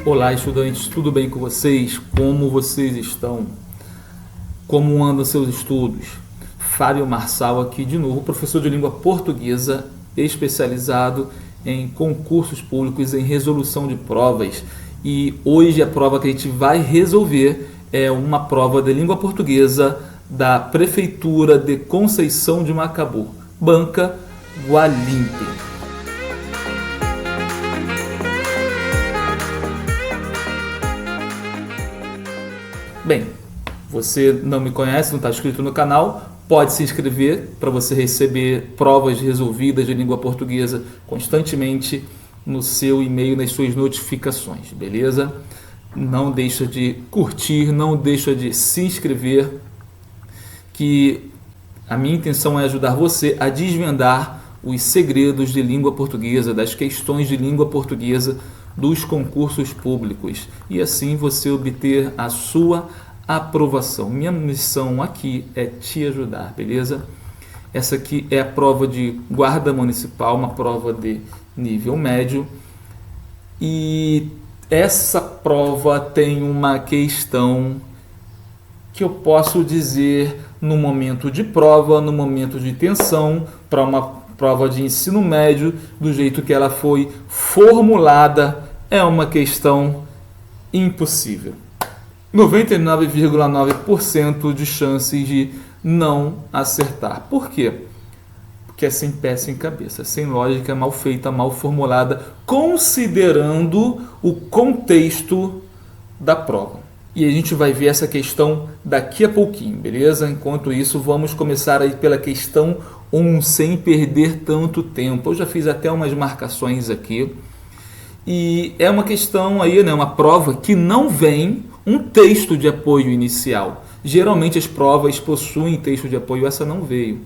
Olá, estudantes, tudo bem com vocês? Como vocês estão? Como andam seus estudos? Fábio Marçal aqui de novo, professor de língua portuguesa, especializado em concursos públicos, em resolução de provas. E hoje a prova que a gente vai resolver é uma prova de língua portuguesa da Prefeitura de Conceição de Macabu, Banca Gualimpe. Bem, você não me conhece, não está inscrito no canal, pode se inscrever para você receber provas resolvidas de língua portuguesa constantemente no seu e-mail, nas suas notificações, beleza? Não deixa de curtir, não deixa de se inscrever, que a minha intenção é ajudar você a desvendar os segredos de língua portuguesa, das questões de língua portuguesa dos concursos públicos e assim você obter a sua aprovação. Minha missão aqui é te ajudar, beleza? Essa aqui é a prova de guarda municipal, uma prova de nível médio, e essa prova tem uma questão que eu posso dizer no momento de prova, no momento de tensão, para uma prova de ensino médio, do jeito que ela foi formulada, é uma questão impossível. 99,9% de chances de não acertar. Por quê? Porque é sem pé, sem cabeça, sem lógica, mal feita, mal formulada, considerando o contexto da prova. E a gente vai ver essa questão daqui a pouquinho, beleza? Enquanto isso, vamos começar aí pela questão 1, sem perder tanto tempo. Eu já fiz até umas marcações aqui. E é uma questão aí, né, uma prova que não vem um texto de apoio inicial. Geralmente as provas possuem texto de apoio, essa não veio.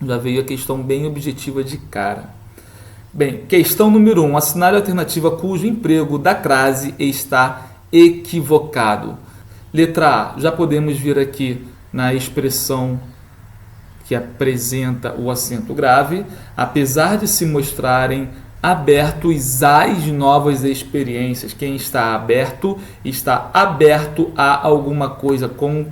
Já veio a questão bem objetiva de cara. Bem, questão número 1. Assinale a alternativa cujo emprego da crase está equivocado. Letra A, já podemos vir aqui na expressão que apresenta o acento grave, apesar de se mostrarem abertos às novas experiências. Quem está aberto a alguma coisa com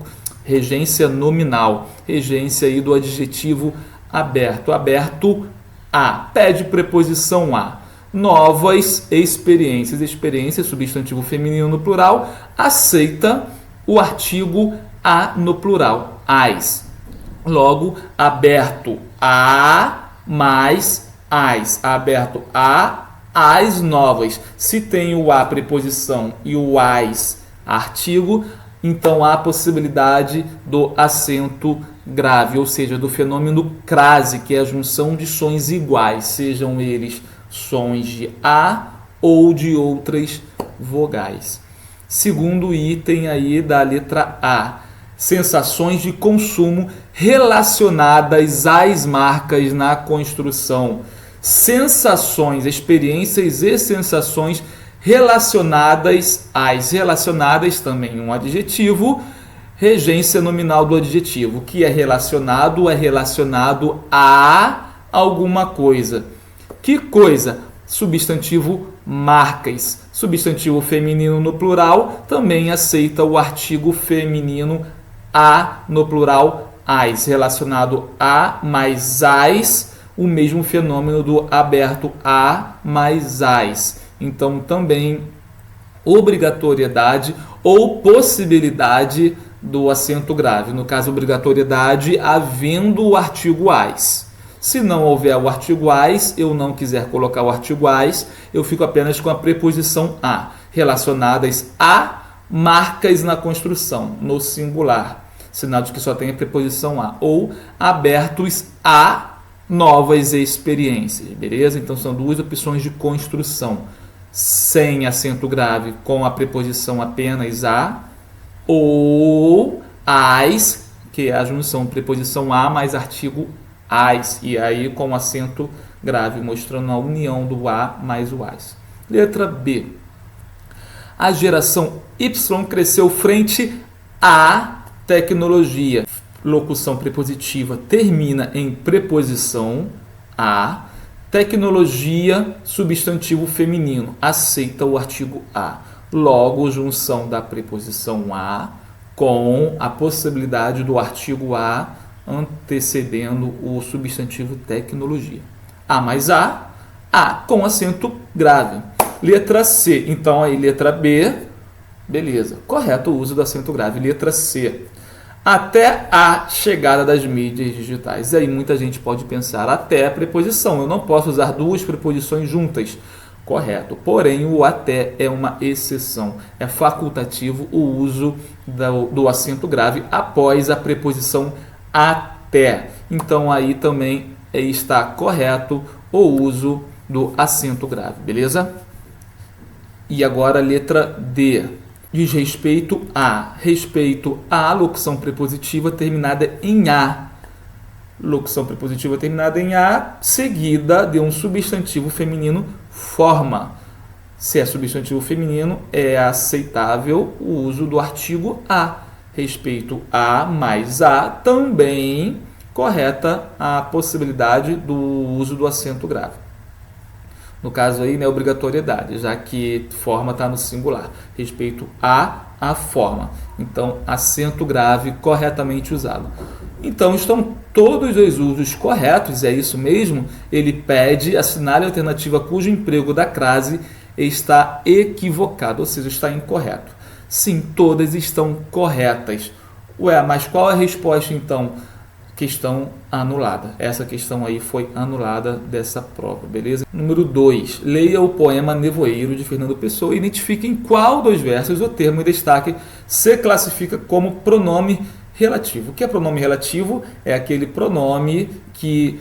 regência nominal, regência aí do adjetivo aberto. Aberto a, pede preposição a. Novas experiências, experiência, substantivo feminino no plural, aceita o artigo a no plural, as. Logo, aberto a mais as, aberto a as novas. Se tem o a preposição e o as artigo, então há a possibilidade do acento grave, ou seja, do fenômeno crase, que é a junção de sons iguais, sejam eles sons de a ou de outras vogais. Segundo item aí da letra A, sensações de consumo relacionadas às marcas na construção. Sensações, experiências e sensações relacionadas às. Relacionadas também um adjetivo, regência nominal do adjetivo, que é relacionado a alguma coisa. Que coisa? Substantivo marcas. Substantivo feminino no plural também aceita o artigo feminino a no plural as. Relacionado a mais as, o mesmo fenômeno do aberto a mais as. Então também obrigatoriedade ou possibilidade do acento grave. No caso, obrigatoriedade havendo o artigo as. Se não houver o artigo as, eu não quiser colocar o artigo as, eu fico apenas com a preposição a, relacionadas a marcas na construção, no singular, sinal de que só tem a preposição a, ou abertos a novas experiências, beleza? Então são duas opções de construção, sem acento grave, com a preposição apenas a, ou as, que é a junção preposição a mais artigo as, e aí com acento grave, mostrando a união do a mais o as. Letra B. A geração Y cresceu frente à tecnologia. Locução prepositiva termina em preposição a, Tecnologia, substantivo feminino, aceita o artigo a. Logo, junção da preposição a com a possibilidade do artigo a antecedendo o substantivo tecnologia. A mais a com acento grave. Letra C, então aí letra B, beleza, correto o uso do acento grave. Letra C, até a chegada das mídias digitais. E aí muita gente pode pensar, até a preposição, eu não posso usar duas preposições juntas. Correto, porém o até é uma exceção, é facultativo o uso do acento grave após a preposição até. Então aí também está correto o uso do acento grave, beleza? E agora a letra D. Diz respeito à locução prepositiva terminada em a. Locução prepositiva terminada em a, seguida de um substantivo feminino, forma. Se é substantivo feminino, é aceitável o uso do artigo a. Respeito a mais a, também correta a possibilidade do uso do acento grave. No caso aí, né, obrigatoriedade, já que forma está no singular. Respeito a forma. Então, acento grave corretamente usado. Então, estão todos os usos corretos, é isso mesmo? Ele pede, assinale a alternativa cujo emprego da crase está equivocado, ou seja, está incorreto. Sim, todas estão corretas. Ué, mas qual a resposta então? Questão anulada. Essa questão aí foi anulada dessa prova, beleza? Número 2. Leia o poema Nevoeiro de Fernando Pessoa e identifique em qual dos versos o termo em destaque se classifica como pronome relativo. O que é pronome relativo? É aquele pronome que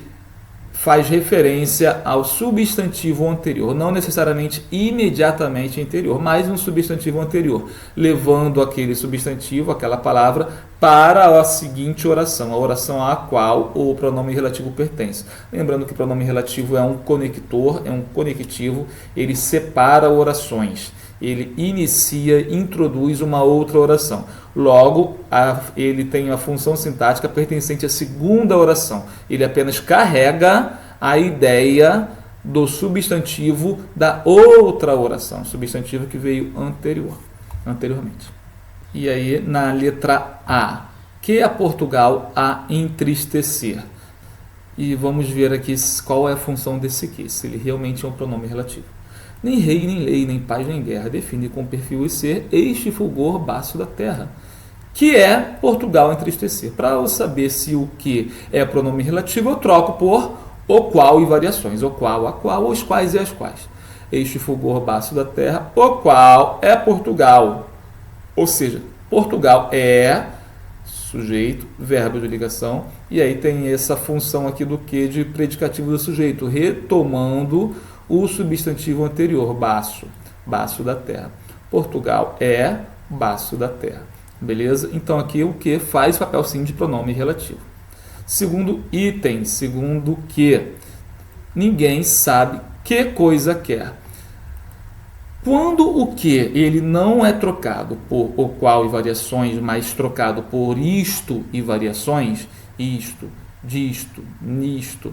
faz referência ao substantivo anterior, não necessariamente imediatamente anterior, mas um substantivo anterior, levando aquele substantivo, aquela palavra, para a seguinte oração, a oração à qual o pronome relativo pertence. Lembrando que o pronome relativo é um conector, é um conectivo, ele separa orações. Ele inicia, introduz uma outra oração. Logo, ele tem a função sintática pertencente à segunda oração. Ele apenas carrega a ideia do substantivo da outra oração, substantivo que veio anteriormente. E aí, na letra A, que a Portugal a entristecer. E vamos ver aqui qual é a função desse que, se ele realmente é um pronome relativo. Nem rei, nem lei, nem paz, nem guerra, define com perfil e ser este fulgor baço da terra, que é Portugal entristecer. Para eu saber se o que é pronome relativo, eu troco por o qual e variações, o qual, a qual, os quais e as quais. Este fulgor baço da terra, o qual é Portugal. Ou seja, Portugal é sujeito, verbo de ligação, e aí tem essa função aqui do que de predicativo do sujeito, retomando o substantivo anterior, baço, baço da terra. Portugal é baço da terra. Beleza? Então aqui o que faz papel sim de pronome relativo. Segundo item, segundo que ninguém sabe que coisa quer. Quando o que ele não é trocado por o qual e variações, mas trocado por isto e variações, isto, disto, nisto,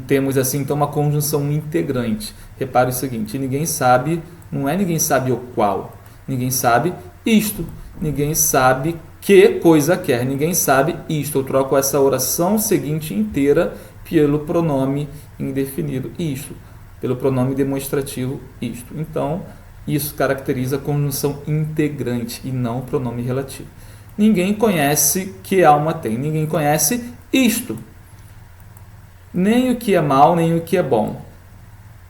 temos assim então uma conjunção integrante. Repare o seguinte, ninguém sabe, não é ninguém sabe o qual, ninguém sabe isto, ninguém sabe que coisa quer, ninguém sabe isto. Eu troco essa oração seguinte inteira pelo pronome indefinido isto, pelo pronome demonstrativo isto. Então, isso caracteriza a conjunção integrante e não o pronome relativo. Ninguém conhece que alma tem, ninguém conhece isto. Nem o que é mal, nem o que é bom.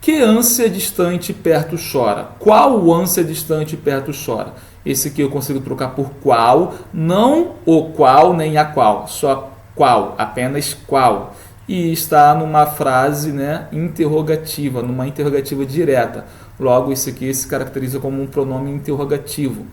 Que ânsia distante perto chora? Qual ânsia distante perto chora? Esse aqui eu consigo trocar por qual, não o qual nem a qual, só qual, apenas qual. E está numa frase, né, interrogativa, numa interrogativa direta. Logo, isso aqui se caracteriza como um pronome interrogativo.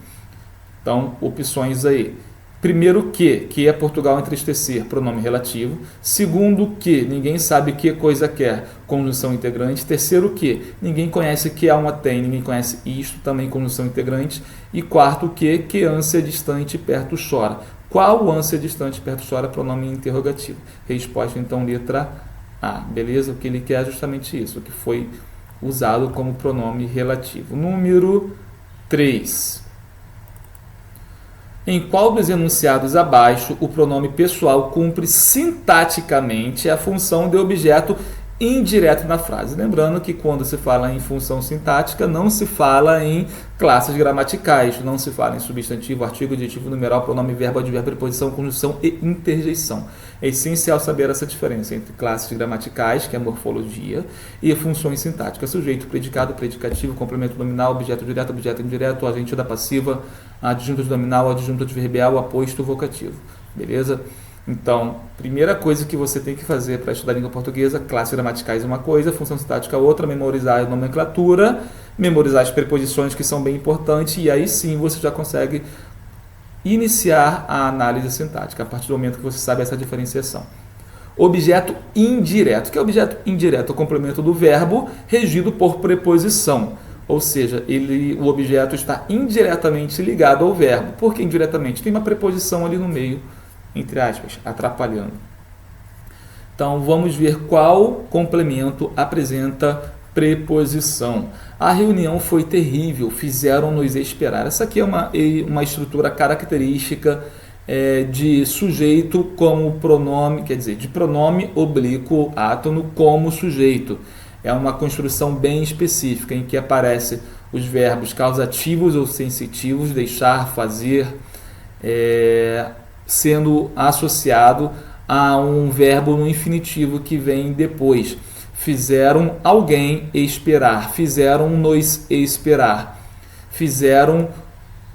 Então, opções aí. Primeiro, que é Portugal entristecer, pronome relativo. Segundo, que ninguém sabe que coisa quer, conjunção integrante. Terceiro, que ninguém conhece que alma tem, ninguém conhece isto, também conjunção integrante. E quarto, que ânsia distante perto chora. Qual ânsia distante perto chora, pronome interrogativo? Resposta, então, letra beleza? O que ele quer é justamente isso, o que foi usado como pronome relativo. Número 3. Em qual dos enunciados abaixo o pronome pessoal cumpre sintaticamente a função de objeto indireto na frase? Lembrando que quando se fala em função sintática, não se fala em classes gramaticais, não se fala em substantivo, artigo, adjetivo, numeral, pronome, verbo, advérbio, preposição, conjunção e interjeição. É essencial saber essa diferença entre classes gramaticais, que é a morfologia, e funções sintáticas: sujeito, predicado, predicativo, complemento nominal, objeto direto, objeto indireto, agente da passiva, adjunto de nominal, adjunto adverbial, aposto vocativo. Beleza? Então, primeira coisa que você tem que fazer para estudar língua portuguesa: classes gramaticais é uma coisa, função sintática outra, memorizar a nomenclatura, memorizar as preposições, que são bem importantes, e aí sim você já consegue iniciar a análise sintática, a partir do momento que você sabe essa diferenciação. Objeto indireto. O que é objeto indireto? É o complemento do verbo regido por preposição. Ou seja, o objeto está indiretamente ligado ao verbo. Por que indiretamente? Tem uma preposição ali no meio, entre aspas, atrapalhando. Então, vamos ver qual complemento apresenta preposição. A reunião foi terrível, fizeram-nos esperar. Essa aqui é uma estrutura característica de sujeito como pronome, quer dizer, de pronome oblíquo átono como sujeito. É uma construção bem específica em que aparecem os verbos causativos ou sensitivos, deixar, fazer, sendo associado a um verbo no infinitivo que vem depois. Fizeram alguém esperar, fizeram-nos esperar, fizeram,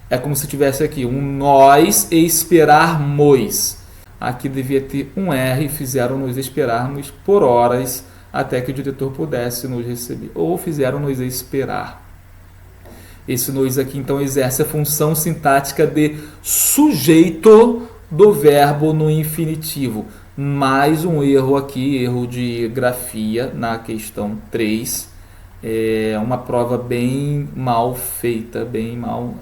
é como se tivesse aqui um nós esperarmos. Aqui devia ter um R, fizeram-nos esperarmos por horas até que o diretor pudesse nos receber, ou fizeram-nos esperar. Esse nos aqui então exerce a função sintática de sujeito do verbo no infinitivo. Mais um erro aqui, erro de grafia na questão 3. É uma prova bem mal feita, bem mal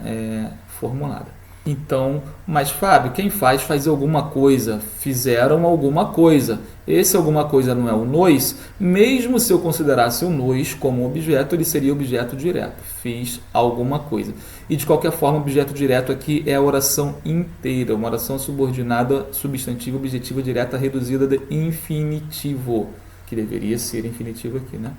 formulada. Então, mas Fábio, quem faz alguma coisa, fizeram alguma coisa. Esse alguma coisa não é o nos, mesmo se eu considerasse o nos como objeto, ele seria objeto direto. Fiz alguma coisa. E de qualquer forma, objeto direto aqui é a oração inteira, uma oração subordinada, substantiva, objetiva, direta, reduzida de infinitivo, que deveria ser infinitivo aqui, né?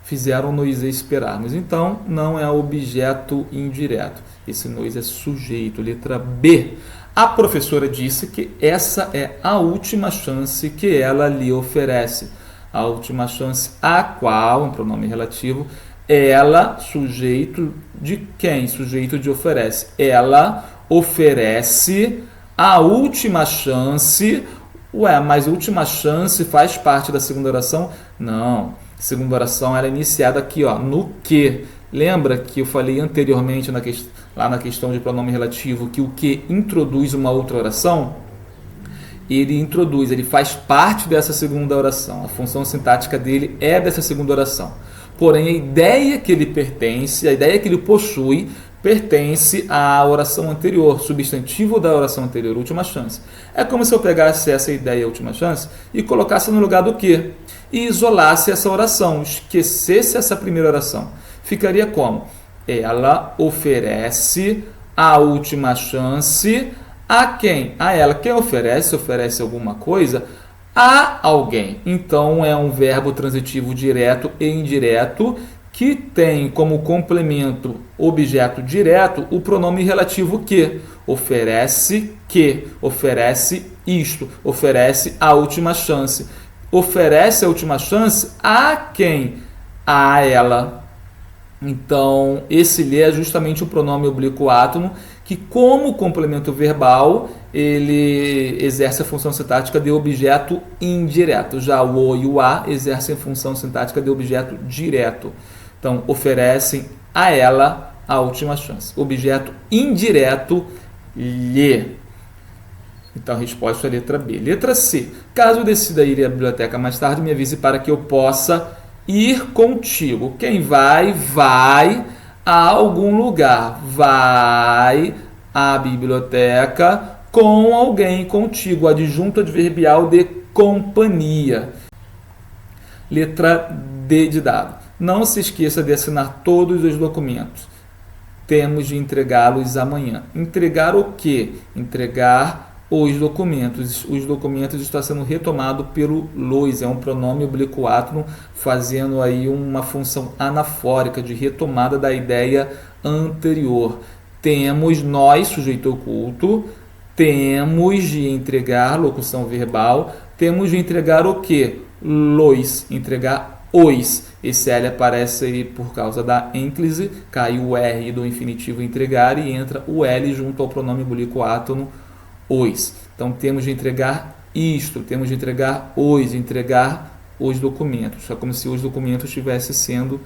Fizeram-nos esperarmos. Então, não é objeto indireto. Esse nos é sujeito. Letra B. A professora disse que essa é a última chance que ela lhe oferece. A última chance a qual, um pronome relativo, ela, sujeito de quem? Sujeito de oferece. Ela oferece a última chance. Mas a última chance faz parte da segunda oração? Não. Segunda oração ela é iniciada aqui, no que. Lembra que eu falei anteriormente lá na questão de pronome relativo que o que introduz uma outra oração? Ele faz parte dessa segunda oração. A função sintática dele é dessa segunda oração. Porém, a ideia que ele pertence, a ideia que ele possui, pertence à oração anterior, substantivo da oração anterior, última chance. É como se eu pegasse essa ideia, última chance, e colocasse no lugar do que? E isolasse essa oração, esquecesse essa primeira oração. Ficaria como? Ela oferece a última chance a quem? A ela. Quem oferece alguma coisa a alguém. Então, é um verbo transitivo direto e indireto que tem como complemento objeto direto o pronome relativo que. Oferece isto, oferece a última chance. Oferece a última chance a quem? A ela. Então, esse lhe é justamente o pronome oblíquo átono, que como complemento verbal, ele exerce a função sintática de objeto indireto. Já o e o a exercem a função sintática de objeto direto. Então, oferecem a ela a última chance. Objeto indireto, lhe. Então, a resposta é a letra B. Letra C. Caso eu decida ir à biblioteca mais tarde, me avise para que eu possa ir contigo. Quem vai a algum lugar. Vai à biblioteca com alguém contigo. Adjunto adverbial de companhia. Letra D de dado. Não se esqueça de assinar todos os documentos. Temos de entregá-los amanhã. Entregar o quê? Entregar os documentos. Os documentos estão sendo retomados pelo LOIS, é um pronome oblíquo átono, fazendo aí uma função anafórica de retomada da ideia anterior. Temos nós, sujeito oculto, temos de entregar locução verbal, temos de entregar o quê? LOIS, entregar os. Esse L aparece aí por causa da ênclise, cai o R do infinitivo entregar e entra o L junto ao pronome oblíquo átono os. Então temos de entregar isto, temos de entregar os documentos. É como se os documentos estivessem sendo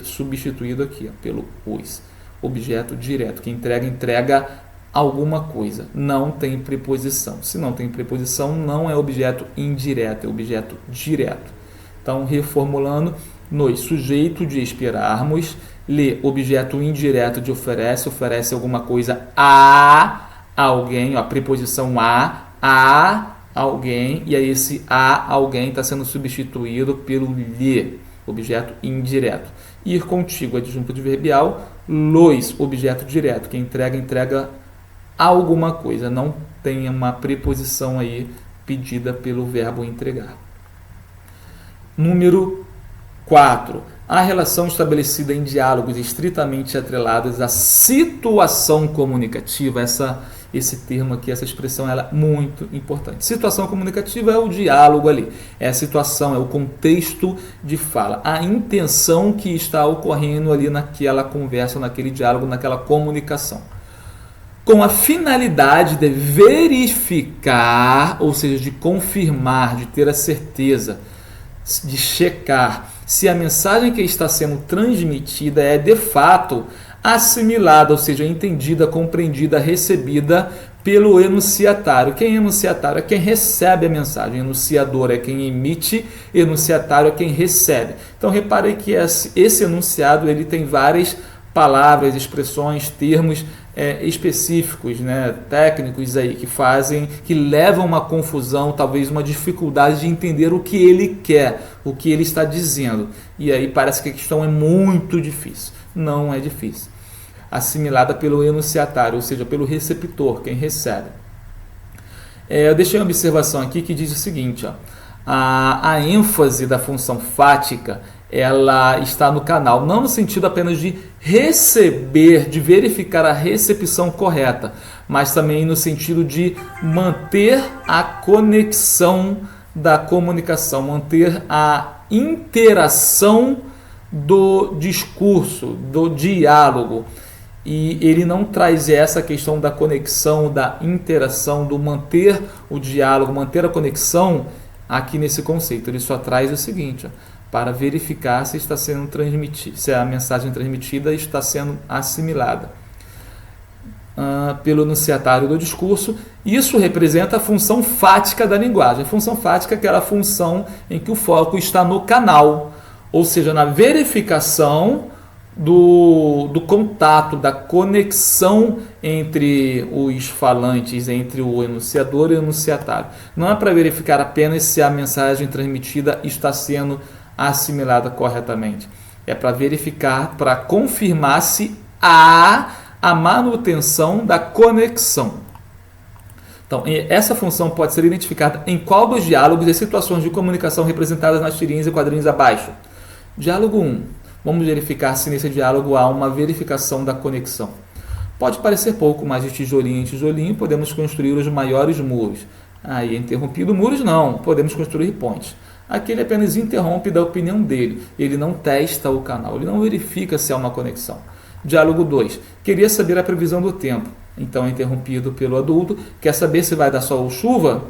substituído aqui pelo os. Objeto direto, que entrega alguma coisa. Não tem preposição. Se não tem preposição, não é objeto indireto, é objeto direto. Então, reformulando, nos sujeito de esperarmos, lê objeto indireto de oferece, oferece alguma coisa a alguém, ó, a preposição a alguém, e aí esse a alguém está sendo substituído pelo lhe, objeto indireto. Ir contigo, adjunto adverbial, los, objeto direto, que entrega alguma coisa, não tem uma preposição aí pedida pelo verbo entregar. Número 4. A relação estabelecida em diálogos estritamente atrelados à situação comunicativa. Esse termo aqui, essa expressão, ela é muito importante. Situação comunicativa é o diálogo ali, é a situação, é o contexto de fala, a intenção que está ocorrendo ali naquela conversa, naquele diálogo, naquela comunicação. Com a finalidade de verificar, ou seja, de confirmar, de ter a certeza, de checar se a mensagem que está sendo transmitida é de fato assimilada, ou seja, entendida, compreendida, recebida pelo enunciatário. Quem é enunciatário? É quem recebe a mensagem. Enunciador é quem emite, enunciatário é quem recebe. Então repare que esse enunciado ele tem várias palavras, expressões, termos específicos, né, técnicos aí que levam uma confusão, talvez uma dificuldade de entender o que ele quer, o que ele está dizendo. E aí parece que a questão é muito difícil. Não é difícil. Assimilada pelo enunciatário, ou seja, pelo receptor, quem recebe. Eu deixei uma observação aqui que diz o seguinte, ó, a ênfase da função fática ela está no canal, não no sentido apenas de receber, de verificar a recepção correta, mas também no sentido de manter a conexão da comunicação, manter a interação do discurso, do diálogo. E ele não traz essa questão da conexão, da interação, do manter o diálogo, manter a conexão aqui nesse conceito. Ele só traz o seguinte, ó, para verificar se está sendo transmitida, se a mensagem transmitida está sendo assimilada pelo enunciatário do discurso. Isso representa a função fática da linguagem. A função fática é aquela função em que o foco está no canal, ou seja, na verificação do contato, da conexão entre os falantes, entre o enunciador e o enunciatário. Não é para verificar apenas se a mensagem transmitida está sendo assimilada corretamente. É para verificar, para confirmar se há a manutenção da conexão. Então, essa função pode ser identificada em qual dos diálogos e situações de comunicação representadas nas tirinhas e quadrinhos abaixo. Diálogo 1. Vamos verificar se nesse diálogo há uma verificação da conexão. Pode parecer pouco, mas de tijolinho em tijolinho podemos construir os maiores muros. Aí, interrompido muros, não. Podemos construir pontes. Aqui ele apenas interrompe da opinião dele. Ele não testa o canal, ele não verifica se há uma conexão. Diálogo 2. Queria saber a previsão do tempo. Então, interrompido pelo adulto. Quer saber se vai dar sol ou chuva?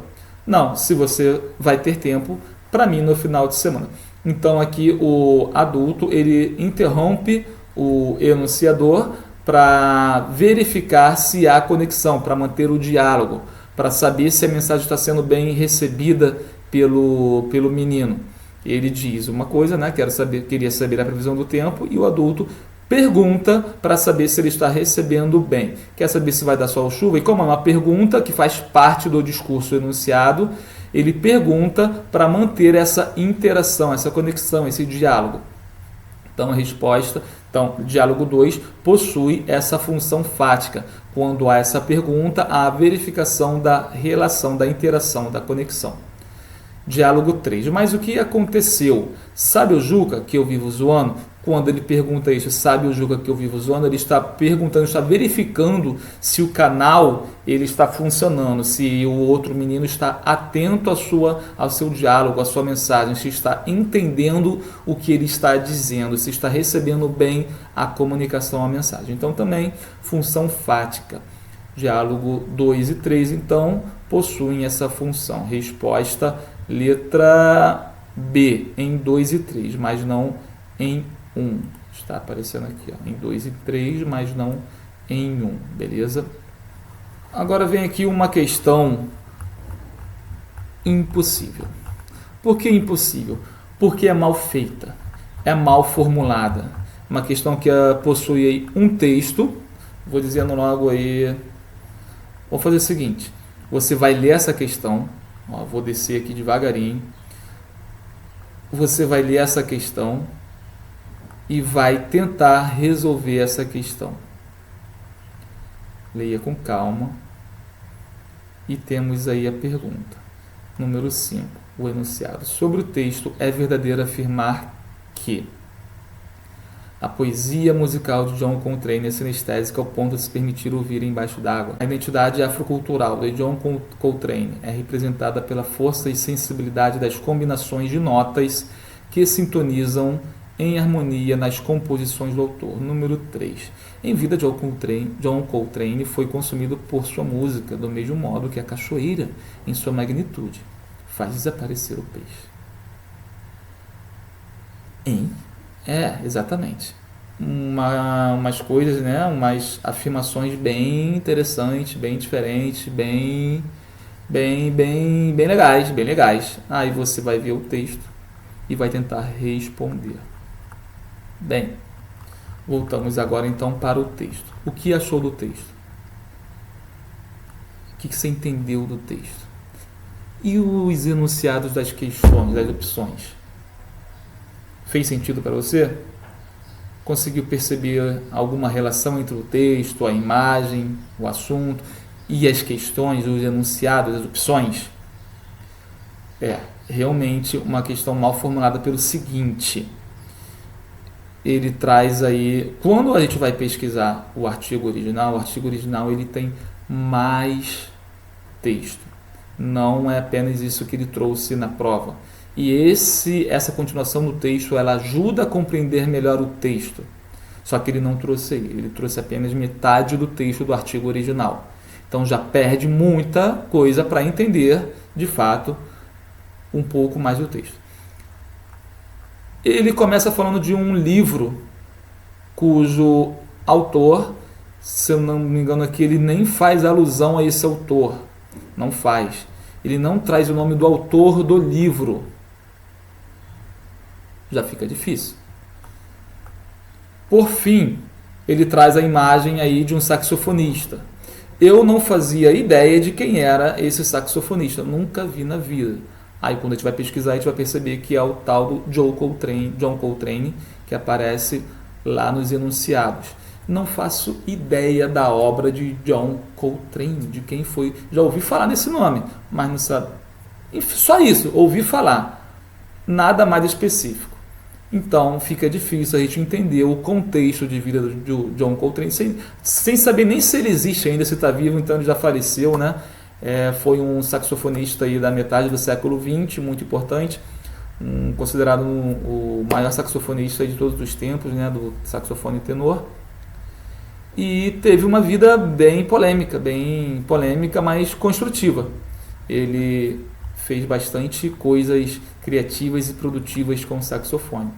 Não, se você vai ter tempo para mim no final de semana. Então, aqui o adulto ele interrompe o enunciador para verificar se há conexão, para manter o diálogo, para saber se a mensagem está sendo bem recebida pelo menino. Ele diz uma coisa, né? Queria saber a previsão do tempo, e o adulto pergunta para saber se ele está recebendo bem. Quer saber se vai dar sol ou chuva? E como é uma pergunta que faz parte do discurso enunciado, Ele pergunta para manter essa interação, essa conexão, esse diálogo. Então, a resposta, diálogo 2 possui essa função fática. Quando há essa pergunta, há a verificação da relação, da interação, da conexão. Diálogo 3. Mas o que aconteceu? Sabe o Juca que eu vivo zoando? Quando ele pergunta isso, sabe o Juca que eu vivo zoando? Ele está perguntando, está verificando se o canal ele está funcionando, se o outro menino está atento ao seu diálogo, à sua mensagem, se está entendendo o que ele está dizendo, se está recebendo bem a comunicação, a mensagem. Então, também função fática. Diálogo 2 e 3, então, possuem essa função. Resposta, letra B, em 2 e 3, mas não em 1. Está aparecendo aqui, ó, em 2 e 3, mas não em 1, beleza? Agora vem aqui uma questão impossível. Por que impossível? Porque é mal feita, é mal formulada. Uma questão que possui aí um texto, vou dizendo logo aí. Vou fazer o seguinte, você vai ler essa questão, ó, vou descer aqui devagarinho, você vai ler essa questão e vai tentar resolver essa questão. Leia com calma e temos aí a pergunta. Número 5, o enunciado. Sobre o texto, é verdadeiro afirmar que a poesia musical de John Coltrane é sinestésica ao ponto de se permitir ouvir embaixo d'água. A identidade afrocultural de John Coltrane é representada pela força e sensibilidade das combinações de notas que sintonizam em harmonia nas composições do autor. Número 3. Em vida, John Coltrane foi consumido por sua música, do mesmo modo que a cachoeira, em sua magnitude, faz desaparecer o peixe. Exatamente. Umas coisas, né? Umas afirmações bem interessantes, bem diferentes, bem legais. Aí você vai ver o texto e vai tentar responder. Bem, voltamos agora então para o texto. O que achou do texto? O que você entendeu do texto? E os enunciados das questões, das opções? Fez sentido para você? Conseguiu perceber alguma relação entre o texto, a imagem, o assunto e as questões, os enunciados, as opções? É realmente uma questão mal formulada pelo seguinte. Ele traz aí, quando a gente vai pesquisar o artigo original ele tem mais texto. Não é apenas isso que ele trouxe na prova. E essa continuação do texto, ela ajuda a compreender melhor o texto. Só que ele não trouxe aí, ele trouxe apenas metade do texto do artigo original. Então já perde muita coisa para entender, de fato, um pouco mais do texto. Ele começa falando de um livro cujo autor, se eu não me engano aqui, ele nem faz alusão a esse autor. Não faz. Ele não traz o nome do autor do livro. Já fica difícil. Por fim, ele traz a imagem aí de um saxofonista. Eu não fazia ideia de quem era esse saxofonista, nunca vi na vida. Aí quando a gente vai pesquisar, a gente vai perceber que é o tal do John Coltrane, que aparece lá nos enunciados. Não faço ideia da obra de John Coltrane, de quem foi. Já ouvi falar nesse nome, mas não sabe. Só isso, ouvi falar. Nada mais específico. Então fica difícil a gente entender o contexto de vida do John Coltrane, sem saber nem se ele existe ainda, se está vivo, então ele já faleceu, né? Foi um saxofonista aí da metade do século XX, muito importante, considerado o maior saxofonista de todos os tempos, né, do saxofone tenor. E teve uma vida bem polêmica, mas construtiva. Ele fez bastante coisas criativas e produtivas com o saxofone.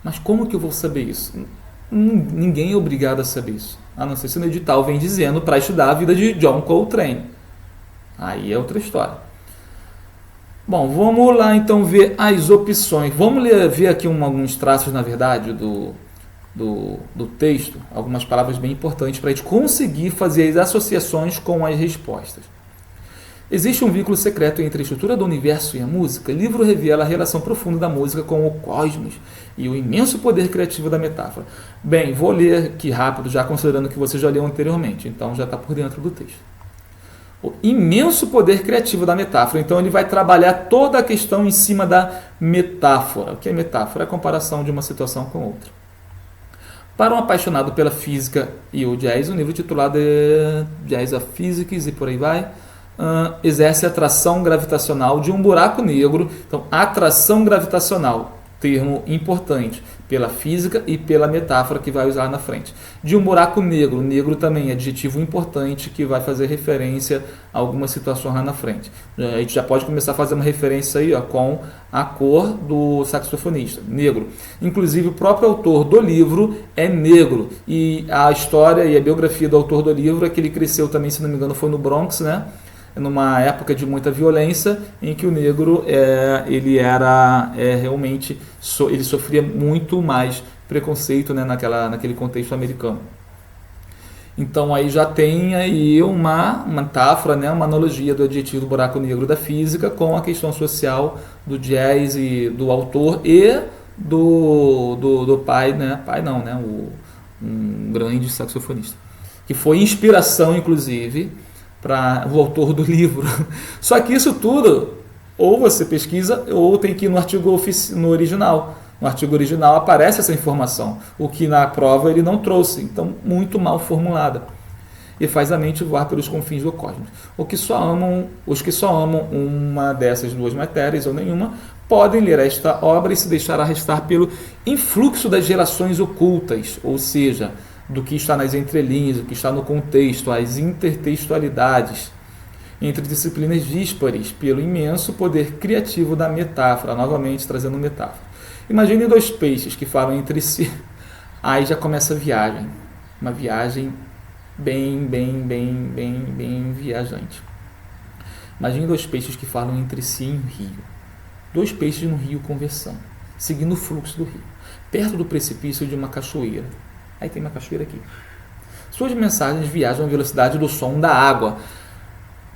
Mas como que eu vou saber isso? Ninguém é obrigado a saber isso, a não ser se no edital vem dizendo para estudar a vida de John Coltrane. Aí é outra história. Bom, vamos lá então ver as opções. Vamos ver aqui alguns traços, na verdade, do texto, algumas palavras bem importantes para a gente conseguir fazer as associações com as respostas. Existe um vínculo secreto entre a estrutura do universo e a música. O livro revela a relação profunda da música com o cosmos e o imenso poder criativo da metáfora. Bem, vou ler aqui rápido, já considerando que você já leu anteriormente, então já está por dentro do texto. O imenso poder criativo da metáfora. Então ele vai trabalhar toda a questão em cima da metáfora. O que é metáfora? É a comparação de uma situação com outra. Para um apaixonado pela física e o jazz, um livro titulado Jazz of Physics e por aí vai, exerce a atração gravitacional de um buraco negro. Então, atração gravitacional, termo importante, pela física e pela metáfora que vai usar na frente. De um buraco negro, negro também é adjetivo importante que vai fazer referência a algumas situações lá na frente. A gente já pode começar a fazer uma referência aí, ó, com a cor do saxofonista, negro. Inclusive o próprio autor do livro é negro, e a história e a biografia do autor do livro é que ele cresceu também, se não me engano, foi no Bronx, né? Numa época de muita violência, em que o negro ele era realmente ele sofria muito mais preconceito, né, naquele contexto americano. Então aí já tem aí uma metáfora, né, uma analogia do adjetivo do buraco negro da física com a questão social do jazz e do autor e do pai, né? Pai não, né? Um grande saxofonista, que foi inspiração, inclusive, para o autor do livro. Só que isso tudo, ou você pesquisa, ou tem que ir no artigo no original. No artigo original aparece essa informação, o que na prova ele não trouxe, então muito mal formulada. E faz a mente voar pelos confins do cosmos. Os que só amam uma dessas duas matérias ou nenhuma, podem ler esta obra e se deixar arrastar pelo influxo das relações ocultas, ou seja, do que está nas entrelinhas, do que está no contexto, as intertextualidades entre disciplinas díspares, pelo imenso poder criativo da metáfora, novamente trazendo metáfora. Imagine dois peixes que falam entre si. Aí já começa a viagem, uma viagem bem viajante. Imagine dois peixes que falam entre si em um rio. Dois peixes no rio conversando, seguindo o fluxo do rio, perto do precipício de uma cachoeira. Aí tem uma cachoeira aqui. Suas mensagens viajam à velocidade do som da água.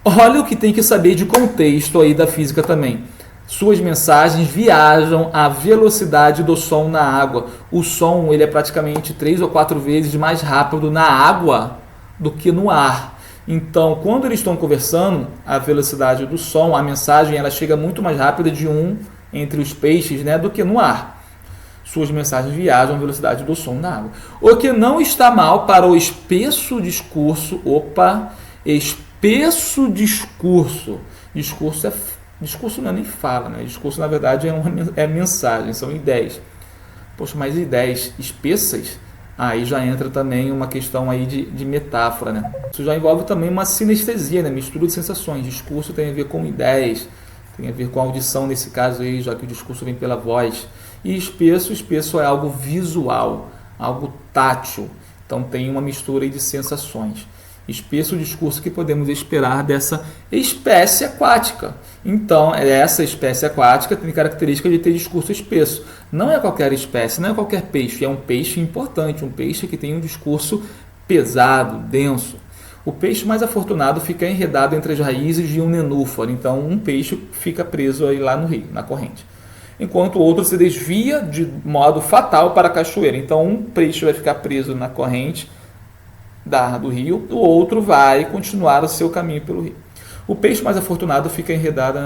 Olha o que tem que saber de contexto aí da física também. Suas mensagens viajam à velocidade do som na água. O som ele é praticamente 3 ou 4 vezes mais rápido na água do que no ar. Então, quando eles estão conversando, a velocidade do som, a mensagem, ela chega muito mais rápida entre os peixes, né, do que no ar. Suas mensagens viajam à velocidade do som na água. O que não está mal para o espesso discurso. Espesso discurso. Discurso não é nem fala, né? Discurso, na verdade, é mensagem, são ideias. Poxa, mas ideias espessas, aí já entra também uma questão aí de metáfora, né? Isso já envolve também uma sinestesia, né? Mistura de sensações. Discurso tem a ver com ideias, tem a ver com audição nesse caso aí, já que o discurso vem pela voz. E espesso é algo visual, algo tátil. Então tem uma mistura aí de sensações. Espesso o discurso que podemos esperar dessa espécie aquática. Então, essa espécie aquática tem característica de ter discurso espesso. Não é qualquer espécie, não é qualquer peixe. É um peixe importante, um peixe que tem um discurso pesado, denso. O peixe mais afortunado fica enredado entre as raízes de um nenúfar. Então, um peixe fica preso aí lá no rio, na corrente. Enquanto o outro se desvia de modo fatal para a cachoeira. Então, um peixe vai ficar preso na corrente do rio, o outro vai continuar o seu caminho pelo rio. O peixe mais afortunado fica enredado,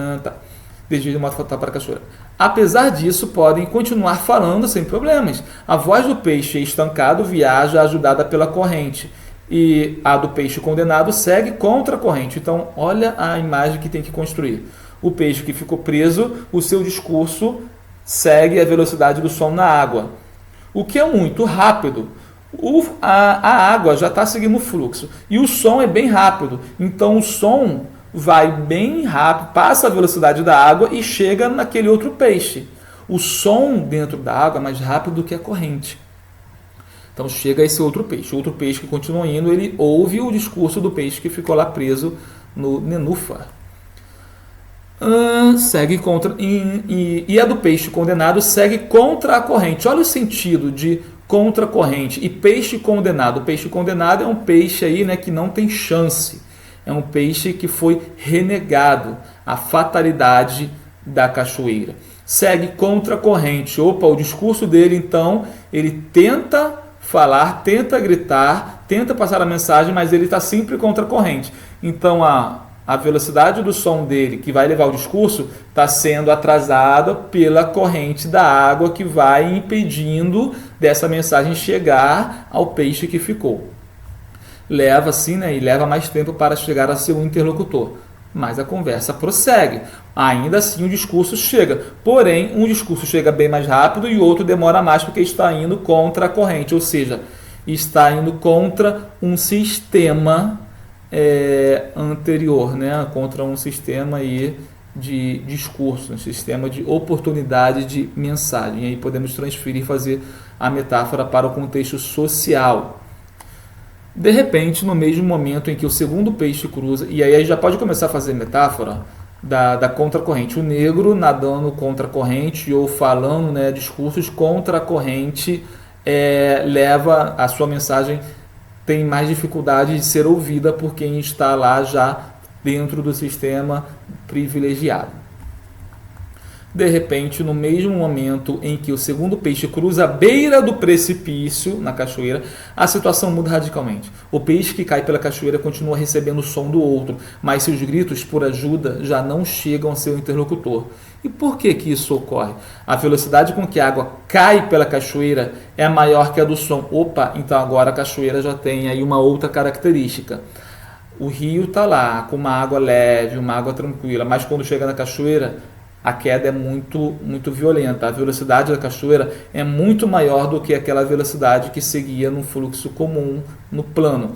desvia de modo fatal para a cachoeira. Apesar disso, podem continuar falando sem problemas. A voz do peixe estancado viaja ajudada pela corrente, e a do peixe condenado segue contra a corrente. Então, olha a imagem que tem que construir. O peixe que ficou preso, o seu discurso segue a velocidade do som na água, o que é muito rápido. A água já está seguindo o fluxo e o som é bem rápido, então o som vai bem rápido, passa a velocidade da água e chega naquele outro peixe. O som dentro da água é mais rápido do que a corrente, então chega a esse outro peixe. O outro peixe que continua indo, ele ouve o discurso do peixe que ficou lá preso no nenúfar. Segue contra e a do peixe condenado segue contra a corrente. Olha o sentido de contra a corrente e peixe condenado. O peixe condenado é um peixe aí, né, que não tem chance. É um peixe que foi renegado, a fatalidade da cachoeira. Segue contra a corrente. Opa, o discurso dele, então, ele tenta falar, tenta gritar, tenta passar a mensagem, mas ele está sempre contra a corrente. Então, a velocidade do som dele, que vai levar o discurso, está sendo atrasada pela corrente da água que vai impedindo dessa mensagem chegar ao peixe que ficou. Leva assim, né, e leva mais tempo para chegar a seu interlocutor. Mas a conversa prossegue. Ainda assim o discurso chega. Porém, um discurso chega bem mais rápido e o outro demora mais porque está indo contra a corrente. Ou seja, está indo contra um sistema anterior, né? Contra um sistema aí de discurso, um sistema de oportunidade de mensagem. E aí podemos transferir e fazer a metáfora para o contexto social. De repente, no mesmo momento em que o segundo peixe cruza, e aí já pode começar a fazer metáfora da contracorrente, o negro nadando contra a corrente ou falando, né, discursos contra a corrente, leva a sua mensagem, tem mais dificuldade de ser ouvida por quem está lá já dentro do sistema privilegiado. De repente, no mesmo momento em que o segundo peixe cruza a beira do precipício na cachoeira, a situação muda radicalmente. O peixe que cai pela cachoeira continua recebendo o som do outro, mas seus gritos por ajuda já não chegam ao seu interlocutor. E por que isso ocorre? A velocidade com que a água cai pela cachoeira é maior que a do som. Opa, então agora a cachoeira já tem aí uma outra característica. O rio está lá com uma água leve, uma água tranquila, mas quando chega na cachoeira, a queda é muito violenta. A velocidade da cachoeira é muito maior do que aquela velocidade que seguia no fluxo comum, no plano.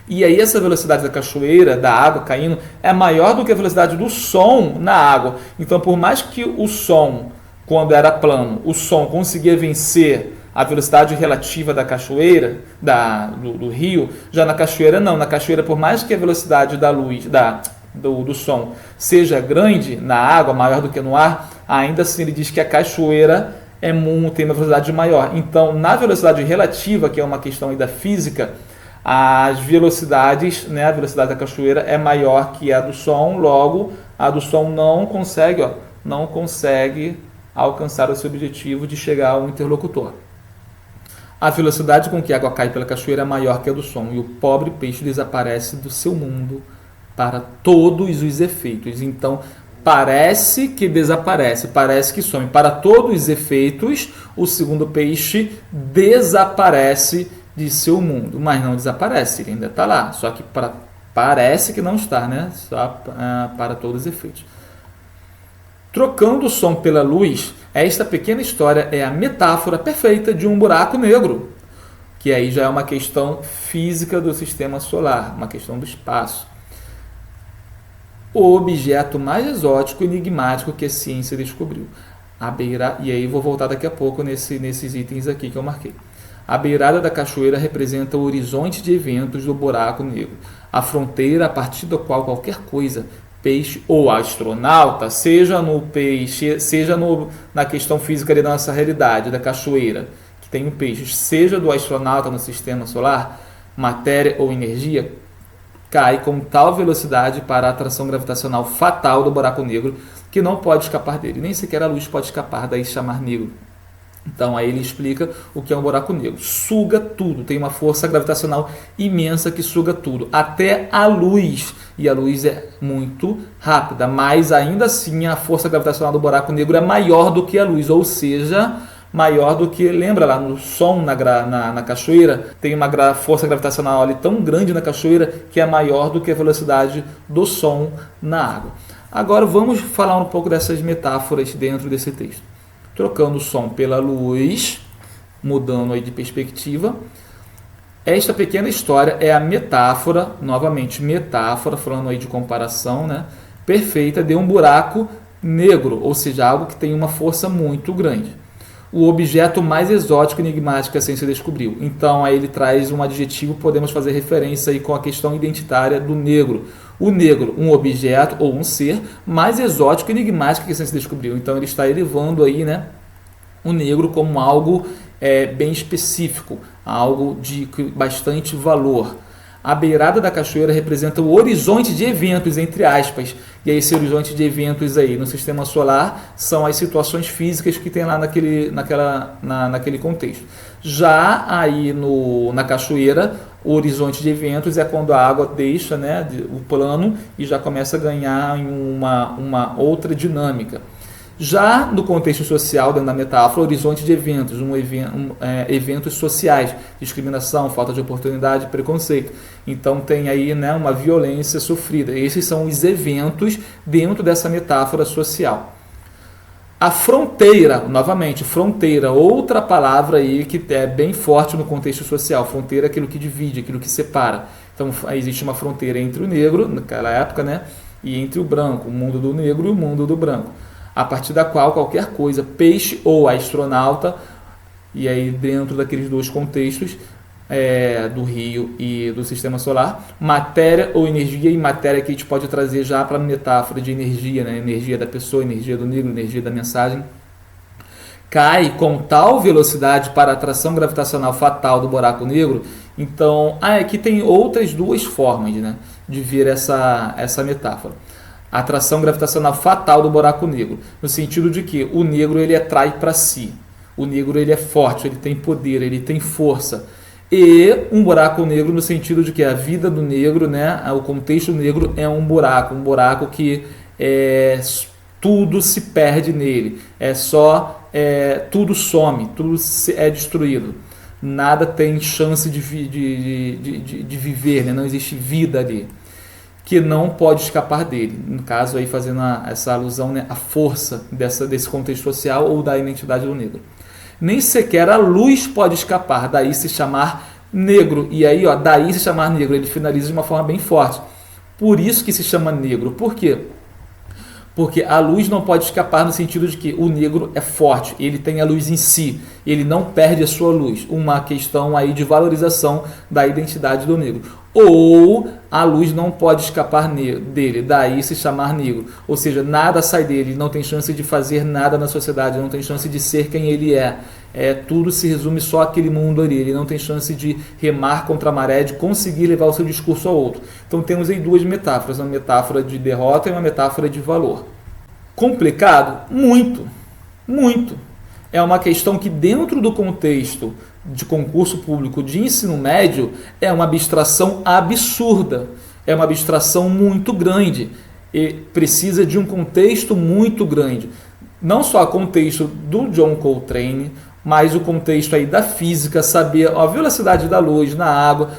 E aí essa velocidade da cachoeira, da água caindo, é maior do que a velocidade do som na água. Então, por mais que o som, quando era plano, o som conseguia vencer a velocidade relativa da cachoeira, do rio, já na cachoeira não. Na cachoeira, por mais que a velocidade da luz, do som seja grande na água, maior do que no ar, ainda assim ele diz que a cachoeira tem uma velocidade maior. Então, na velocidade relativa, que é uma questão aí da física, as velocidades, né, a velocidade da cachoeira é maior que a do som, logo a do som não consegue alcançar o seu objetivo de chegar ao interlocutor. A velocidade com que a água cai pela cachoeira é maior que a do som e o pobre peixe desaparece do seu mundo para todos os efeitos. Então, parece que desaparece, parece que some. Para todos os efeitos, o segundo peixe desaparece de seu mundo, mas não desaparece, ele ainda está lá, só que parece que não está, né? Só para todos os efeitos. Trocando o som pela luz, esta pequena história é a metáfora perfeita de um buraco negro, que aí já é uma questão física do sistema solar, uma questão do espaço. O objeto mais exótico e enigmático que a ciência descobriu. E aí vou voltar daqui a pouco nesses itens aqui que eu marquei. A beirada da cachoeira representa o horizonte de eventos do buraco negro, a fronteira a partir da qual qualquer coisa, peixe ou astronauta, seja no peixe, seja na questão física da nossa realidade, da cachoeira, que tem um peixe, seja do astronauta no sistema solar, matéria ou energia, cai com tal velocidade para a atração gravitacional fatal do buraco negro que não pode escapar dele, nem sequer a luz pode escapar, daí chamar negro. Então aí ele explica o que é um buraco negro. Suga tudo, tem uma força gravitacional imensa que suga tudo, até a luz. E a luz é muito rápida, mas ainda assim a força gravitacional do buraco negro é maior do que a luz, ou seja, maior do que, lembra lá no som na cachoeira, tem uma força gravitacional ali tão grande na cachoeira que é maior do que a velocidade do som na água. Agora vamos falar um pouco dessas metáforas dentro desse texto. Trocando o som pela luz, mudando aí de perspectiva. Esta pequena história é a metáfora, novamente metáfora, falando aí de comparação, né, perfeita de um buraco negro, ou seja, algo que tem uma força muito grande. O objeto mais exótico e enigmático que a ciência descobriu. Então, aí ele traz um adjetivo, podemos fazer referência aí com a questão identitária do negro. O negro, um objeto ou um ser mais exótico e enigmático que a ciência descobriu. Então, ele está elevando aí, né, o negro como algo bem específico, algo de bastante valor. A beirada da cachoeira representa o horizonte de eventos, entre aspas. E aí esse horizonte de eventos aí no sistema solar são as situações físicas que tem lá naquele contexto. Já aí na cachoeira, o horizonte de eventos é quando a água deixa, né, o plano e já começa a ganhar em uma outra dinâmica. Já no contexto social, dentro da metáfora, horizonte de eventos, eventos sociais, discriminação, falta de oportunidade, preconceito. Então tem aí, né, uma violência sofrida. Esses são os eventos dentro dessa metáfora social. A fronteira, novamente, fronteira, outra palavra aí que é bem forte no contexto social. Fronteira é aquilo que divide, aquilo que separa. Então existe uma fronteira entre o negro, naquela época, né, e entre o branco, o mundo do negro e o mundo do branco, a partir da qual qualquer coisa, peixe ou astronauta, e aí dentro daqueles dois contextos, do rio e do sistema solar, matéria ou energia, e matéria que a gente pode trazer já para a metáfora de energia, né? Energia da pessoa, energia do negro, energia da mensagem, cai com tal velocidade para a atração gravitacional fatal do buraco negro. Então, aqui tem outras duas formas, né, de ver essa metáfora. A atração gravitacional fatal do buraco negro, no sentido de que o negro ele atrai para si, o negro ele é forte, ele tem poder, ele tem força, e um buraco negro no sentido de que a vida do negro, né, o contexto negro é um buraco que tudo se perde nele, tudo some, tudo é destruído, nada tem chance de viver, né? Não existe vida ali que não pode escapar dele. No caso aí fazendo essa alusão, né, à força desse contexto social ou da identidade do negro. Nem sequer a luz pode escapar, daí se chamar negro. E aí, daí se chamar negro, ele finaliza de uma forma bem forte. Por isso que se chama negro. Por quê? Porque a luz não pode escapar no sentido de que o negro é forte, ele tem a luz em si, ele não perde a sua luz. Uma questão aí de valorização da identidade do negro. Ou a luz não pode escapar dele, daí se chamar negro. Ou seja, nada sai dele, ele não tem chance de fazer nada na sociedade, não tem chance de ser quem ele é. Tudo se resume só àquele mundo ali, ele não tem chance de remar contra a maré, de conseguir levar o seu discurso ao outro. Então temos aí duas metáforas, uma metáfora de derrota e uma metáfora de valor. Complicado? Muito, muito. É uma questão que dentro do contexto de concurso público de ensino médio é uma abstração absurda, é uma abstração muito grande e precisa de um contexto muito grande. Não só o contexto do John Coltrane, mas o contexto aí da física, saber a velocidade da luz na água,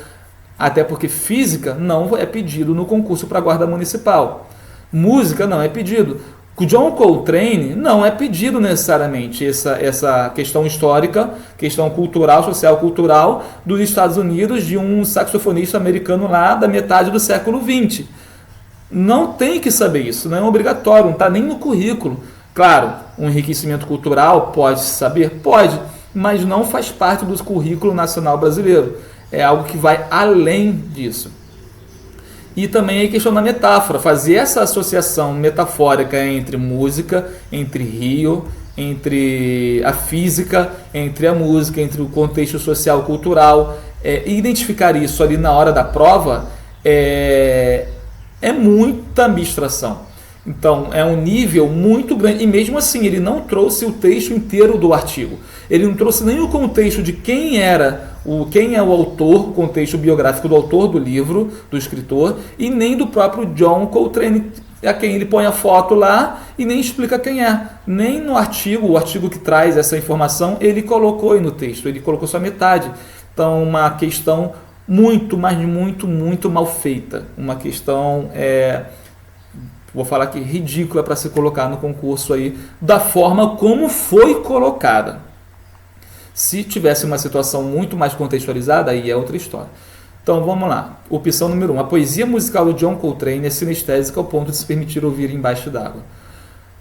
até porque física não é pedido no concurso para guarda municipal. Música não é pedido. O John Coltrane não é pedido necessariamente essa questão histórica, questão cultural, social cultural dos Estados Unidos, de um saxofonista americano lá da metade do século XX. Não tem que saber isso, não é obrigatório, não está nem no currículo. Claro, um enriquecimento cultural pode saber? Pode, mas não faz parte do currículo nacional brasileiro. É algo que vai além disso. E também a questão da metáfora, fazer essa associação metafórica entre música, entre rio, entre a física, entre a música, entre o contexto social cultural, identificar isso ali na hora da prova é muita abstração. Então, é um nível muito grande. E mesmo assim, ele não trouxe o texto inteiro do artigo. Ele não trouxe nem o contexto de quem é o autor, o contexto biográfico do autor do livro, do escritor, e nem do próprio John Coltrane, a quem ele põe a foto lá e nem explica quem é. Nem no artigo, o artigo que traz essa informação, ele colocou aí no texto, ele colocou só metade. Então, uma questão muito, mas muito, muito mal feita. Uma questão... vou falar aqui, ridícula para se colocar no concurso aí, da forma como foi colocada. Se tivesse uma situação muito mais contextualizada, aí é outra história. Então vamos lá. Opção número 1. A poesia musical do John Coltrane é sinestésica ao ponto de se permitir ouvir embaixo d'água.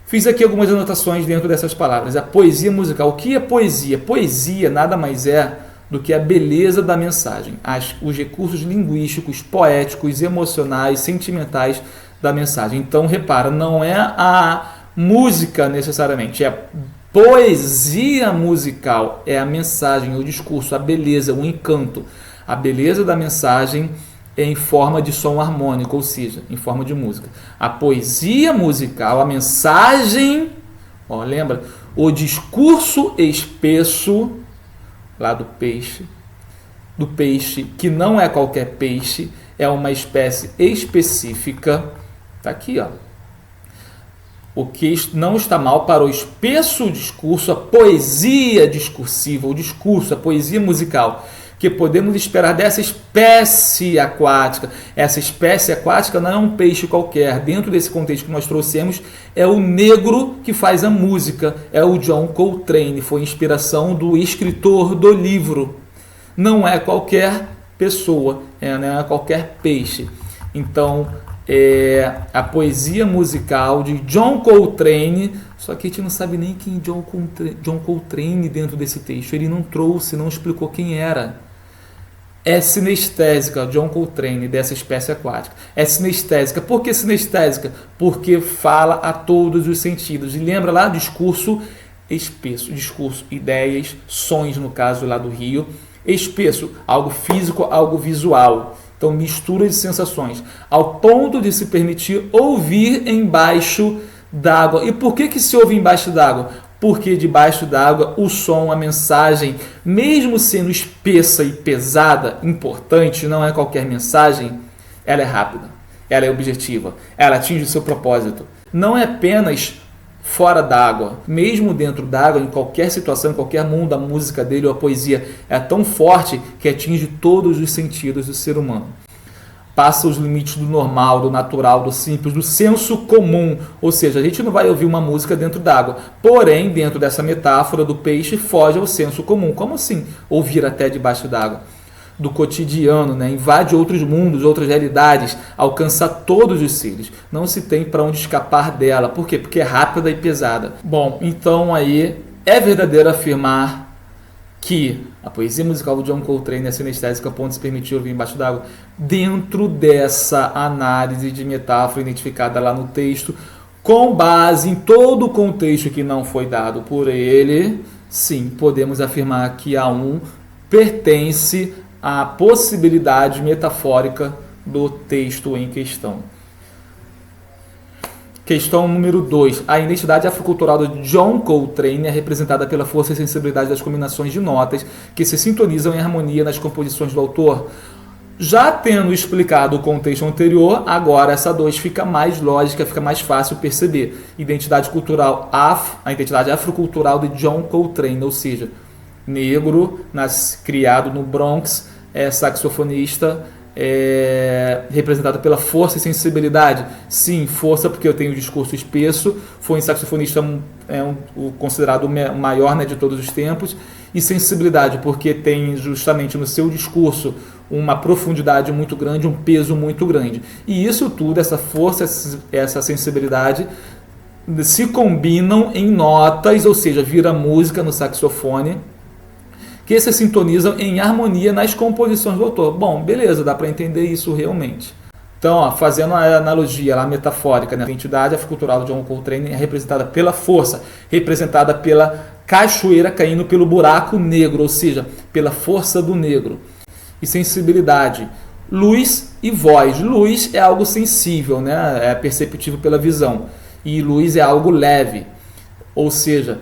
Fiz aqui algumas anotações dentro dessas palavras. A poesia musical. O que é poesia? Poesia nada mais é do que a beleza da mensagem, os recursos linguísticos, poéticos, emocionais, sentimentais da mensagem. Então, repara, não é a música necessariamente, é poesia musical, é a mensagem, o discurso, a beleza, o encanto, a beleza da mensagem em forma de som harmônico, ou seja, em forma de música. A poesia musical, a mensagem, ó, lembra? O discurso espesso, lá do peixe, que não é qualquer peixe, é uma espécie específica. Tá aqui, ó. O que não está mal para o espesso discurso, a poesia discursiva, o discurso, a poesia musical, que podemos esperar dessa espécie aquática. Essa espécie aquática não é um peixe qualquer. Dentro desse contexto que nós trouxemos, é o negro que faz a música, é o John Coltrane, foi inspiração do escritor do livro. Não é qualquer pessoa, não é qualquer peixe. Então, a poesia musical de John Coltrane, só que a gente não sabe nem quem é John Coltrane dentro desse texto. Ele não trouxe, não explicou quem era. É sinestésica, John Coltrane, dessa espécie aquática. É sinestésica. Por que sinestésica? Porque fala a todos os sentidos. E lembra lá, discurso espesso, discurso, ideias, sons, no caso lá do Rio. Espesso, algo físico, algo visual. Então, mistura de sensações, ao ponto de se permitir ouvir embaixo d'água. E por que se ouve embaixo d'água? Porque debaixo d'água o som, a mensagem, mesmo sendo espessa e pesada, importante, não é qualquer mensagem, ela é rápida, ela é objetiva, ela atinge o seu propósito. Não é apenas fora d'água, mesmo dentro d'água, em qualquer situação, em qualquer mundo, a música dele ou a poesia é tão forte que atinge todos os sentidos do ser humano. Passa os limites do normal, do natural, do simples, do senso comum. Ou seja, a gente não vai ouvir uma música dentro d'água. Porém, dentro dessa metáfora do peixe, foge ao senso comum. Como assim? Ouvir até debaixo d'água. Do cotidiano, né? Invade outros mundos, outras realidades, alcança todos os seres. Não se tem para onde escapar dela. Por quê? Porque é rápida e pesada. Bom, então aí é verdadeiro afirmar que a poesia musical do John Coltrane é sinestésica a ponto de se permitir ouvir embaixo d'água. Dentro dessa análise de metáfora identificada lá no texto, com base em todo o contexto que não foi dado por ele, sim, podemos afirmar que A1 pertence à possibilidade metafórica do texto em questão. Questão número 2. A identidade afrocultural de John Coltrane é representada pela força e sensibilidade das combinações de notas que se sintonizam em harmonia nas composições do autor. Já tendo explicado o contexto anterior, agora essa 2 fica mais lógica, fica mais fácil perceber. Identidade cultural a identidade afrocultural de John Coltrane, ou seja, negro, criado no Bronx, saxofonista, representado pela força e sensibilidade. Sim, força porque eu tenho um discurso espesso, foi um saxofonista considerado o maior, né, de todos os tempos, e sensibilidade porque tem justamente no seu discurso uma profundidade muito grande, um peso muito grande. E isso tudo, essa força, essa sensibilidade se combinam em notas, ou seja, vira música no saxofone, que se sintonizam em harmonia nas composições do autor. Bom, beleza, dá para entender isso realmente. Então, fazendo a analogia lá metafórica, né? A identidade afrocultural de John Coltrane é representada pela força, representada pela cachoeira caindo pelo buraco negro, ou seja, pela força do negro. E sensibilidade, luz e voz. Luz é algo sensível, né? É perceptível pela visão. E luz é algo leve, ou seja,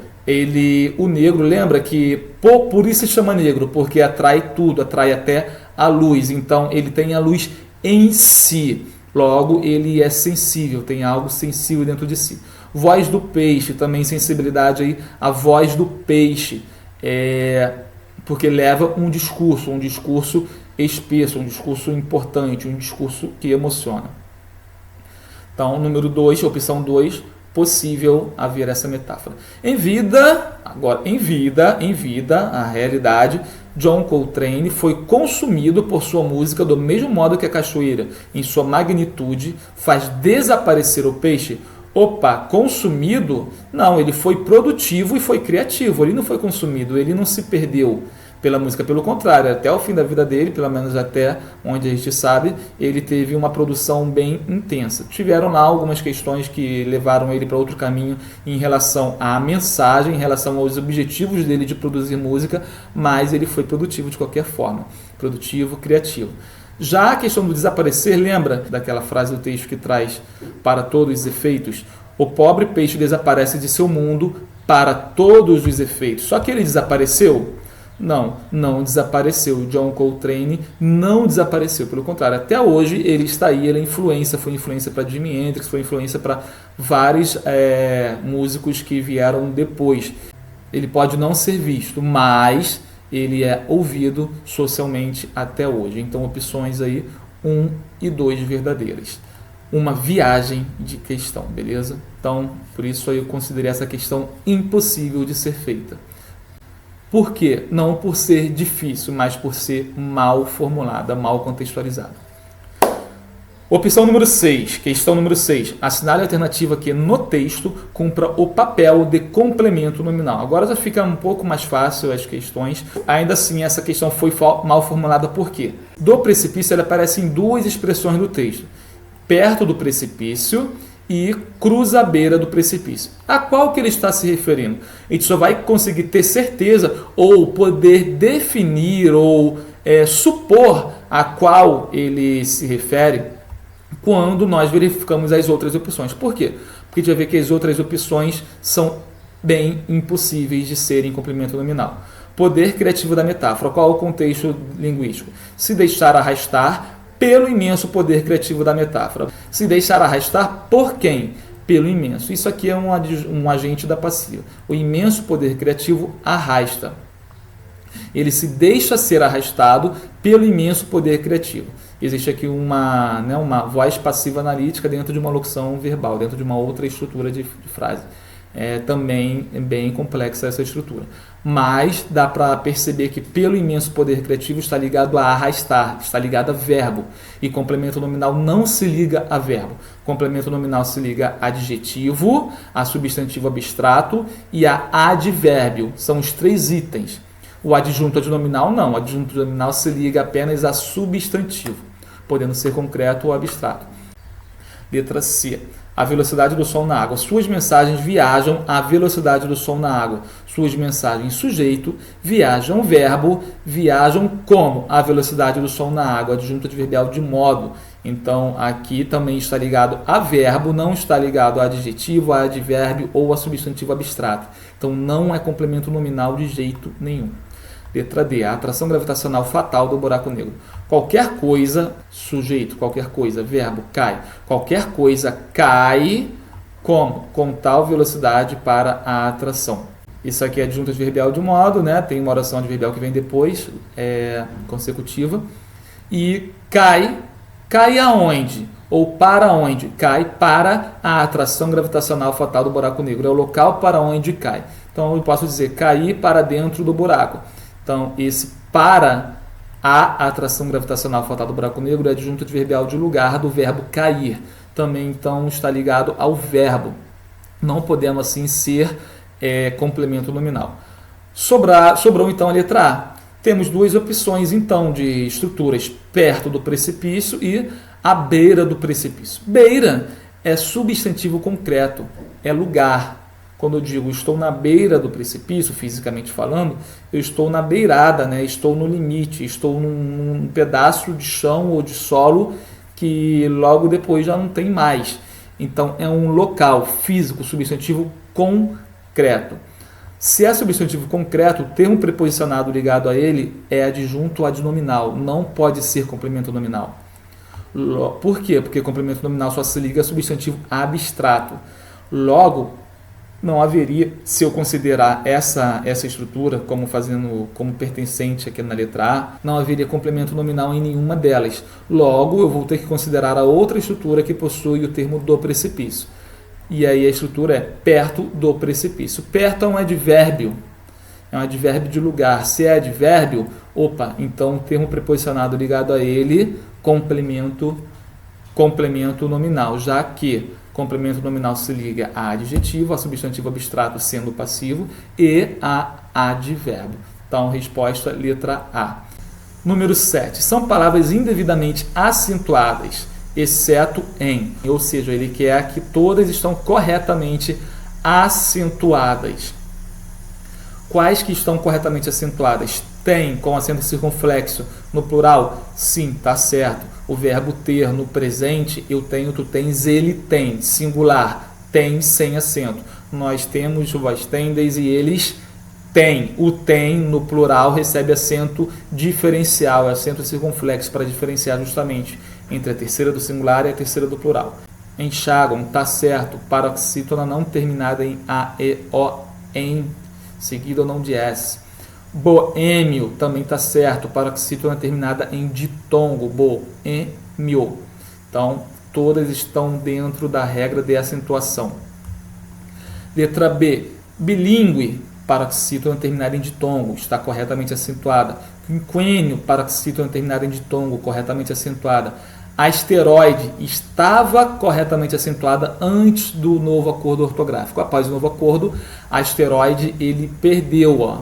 o negro, lembra que por isso se chama negro, porque atrai tudo, atrai até a luz. Então ele tem a luz em si, logo ele é sensível, tem algo sensível dentro de si. Voz do peixe, também sensibilidade aí, a voz do peixe, porque leva um discurso espesso, um discurso importante, um discurso que emociona. Então, número 2, opção 2, possível haver essa metáfora. Em vida, a realidade, John Coltrane foi consumido por sua música do mesmo modo que a cachoeira, em sua magnitude, faz desaparecer o peixe. Opa, consumido? Não, ele foi produtivo e foi criativo, ele não foi consumido, ele não se perdeu pela música, pelo contrário, até o fim da vida dele, pelo menos até onde a gente sabe, ele teve uma produção bem intensa. Tiveram lá algumas questões que levaram ele para outro caminho em relação à mensagem, em relação aos objetivos dele de produzir música, mas ele foi produtivo de qualquer forma, produtivo, criativo. Já a questão do desaparecer, lembra daquela frase do texto que traz para todos os efeitos? O pobre peixe desaparece de seu mundo para todos os efeitos. Só que ele desapareceu? Não desapareceu. John Coltrane não desapareceu. Pelo contrário, até hoje ele está aí, ele é influência. Foi influência para Jimi Hendrix, foi influência para vários músicos que vieram depois. Ele pode não ser visto, mas ele é ouvido socialmente até hoje. Então, opções aí 1 e 2 verdadeiras. Uma viagem de questão, beleza? Então, por isso eu considerei essa questão impossível de ser feita. Por quê? Não por ser difícil, mas por ser mal formulada, mal contextualizada. Opção número 6, questão número 6. Assinale a alternativa que no texto cumpra o papel de complemento nominal. Agora já fica um pouco mais fácil as questões. Ainda assim, essa questão foi mal formulada por quê? Do precipício, ela aparece em duas expressões do texto. Perto do precipício e cruza a beira do precipício. A qual que ele está se referindo? A gente só vai conseguir ter certeza ou poder definir ou supor a qual ele se refere quando nós verificamos as outras opções. Por quê? Porque a gente vai ver que as outras opções são bem impossíveis de serem complemento nominal. Poder criativo da metáfora. Qual é o contexto linguístico? Se deixar arrastar pelo imenso poder criativo da metáfora. Se deixar arrastar por quem? Pelo imenso. Isso aqui é um agente da passiva. O imenso poder criativo arrasta. Ele se deixa ser arrastado pelo imenso poder criativo. Existe aqui uma voz passiva analítica dentro de uma locução verbal, dentro de uma outra estrutura de frase. Também é bem complexa essa estrutura. Mas dá para perceber que pelo imenso poder criativo está ligado a arrastar, está ligado a verbo. E complemento nominal não se liga a verbo. Complemento nominal se liga a adjetivo, a substantivo abstrato e a advérbio. São os 3 itens. O adjunto adnominal não. O adjunto adnominal se liga apenas a substantivo, podendo ser concreto ou abstrato. Letra C. A velocidade do som na água. Suas mensagens viajam à velocidade do som na água. Suas mensagens sujeito, viajam verbo, viajam como? A velocidade do som na água. Adjunto adverbial de modo. Então, aqui também está ligado a verbo, não está ligado a adjetivo, a advérbio ou a substantivo abstrato. Então, não é complemento nominal de jeito nenhum. Letra D. A atração gravitacional fatal do buraco negro. Qualquer coisa, sujeito, qualquer coisa, verbo, cai. Qualquer coisa cai como? Com tal velocidade para a atração. Isso aqui é adjunto adverbial de modo, né? Tem uma oração adverbial que vem depois, consecutiva. E cai aonde? Ou para onde? Cai para a atração gravitacional fatal do buraco negro. É o local para onde cai. Então, eu posso dizer cair para dentro do buraco. Então, esse para a atração gravitacional fatal do buraco negro é adjunto adverbial de lugar do verbo cair. Também, então, está ligado ao verbo. Não podemos, assim, ser complemento nominal. Sobrou, então, a letra A. Temos duas opções, então, de estruturas. Perto do precipício e à beira do precipício. Beira é substantivo concreto, é lugar. Quando eu digo estou na beira do precipício, fisicamente falando, eu estou na beirada, né? Estou no limite, estou num pedaço de chão ou de solo que logo depois já não tem mais. Então, é um local físico, substantivo concreto. Se é substantivo concreto, o termo preposicionado ligado a ele é adjunto adnominal, não pode ser complemento nominal. Por quê? Porque complemento nominal só se liga a substantivo abstrato. Logo, não haveria, se eu considerar essa estrutura como pertencente aqui na letra A, não haveria complemento nominal em nenhuma delas. Logo, eu vou ter que considerar a outra estrutura que possui o termo do precipício. E aí a estrutura é perto do precipício. Perto é um advérbio de lugar. Se é advérbio, então o termo preposicionado ligado a ele, complemento nominal, já que complemento nominal se liga a adjetivo, a substantivo abstrato sendo passivo e a advérbio. Então, resposta letra A. Número 7. São palavras indevidamente acentuadas, exceto em. Ou seja, ele quer que todas estão corretamente acentuadas. Quais que estão corretamente acentuadas? tem com acento circunflexo no plural? Sim, tá certo. O verbo ter no presente, eu tenho, tu tens, ele tem. Singular, tem sem acento. Nós temos, vós tendes e eles têm. O tem no plural recebe acento diferencial, acento circunflexo para diferenciar justamente entre a terceira do singular e a terceira do plural. Enxagam, tá certo. Paroxítona não terminada em A, E, O, em, seguido ou não de S. Boêmio também tá certo. Paroxítona terminada em ditongo. Boêmio. Então, todas estão dentro da regra de acentuação. Letra B. Bilíngue. Paroxítona terminada em ditongo. Está corretamente acentuada. Quinquênio. Paroxítona terminada em ditongo. Corretamente acentuada. Asteroide estava corretamente acentuada antes do novo acordo ortográfico. Após o novo acordo, asteroide ele perdeu, ó.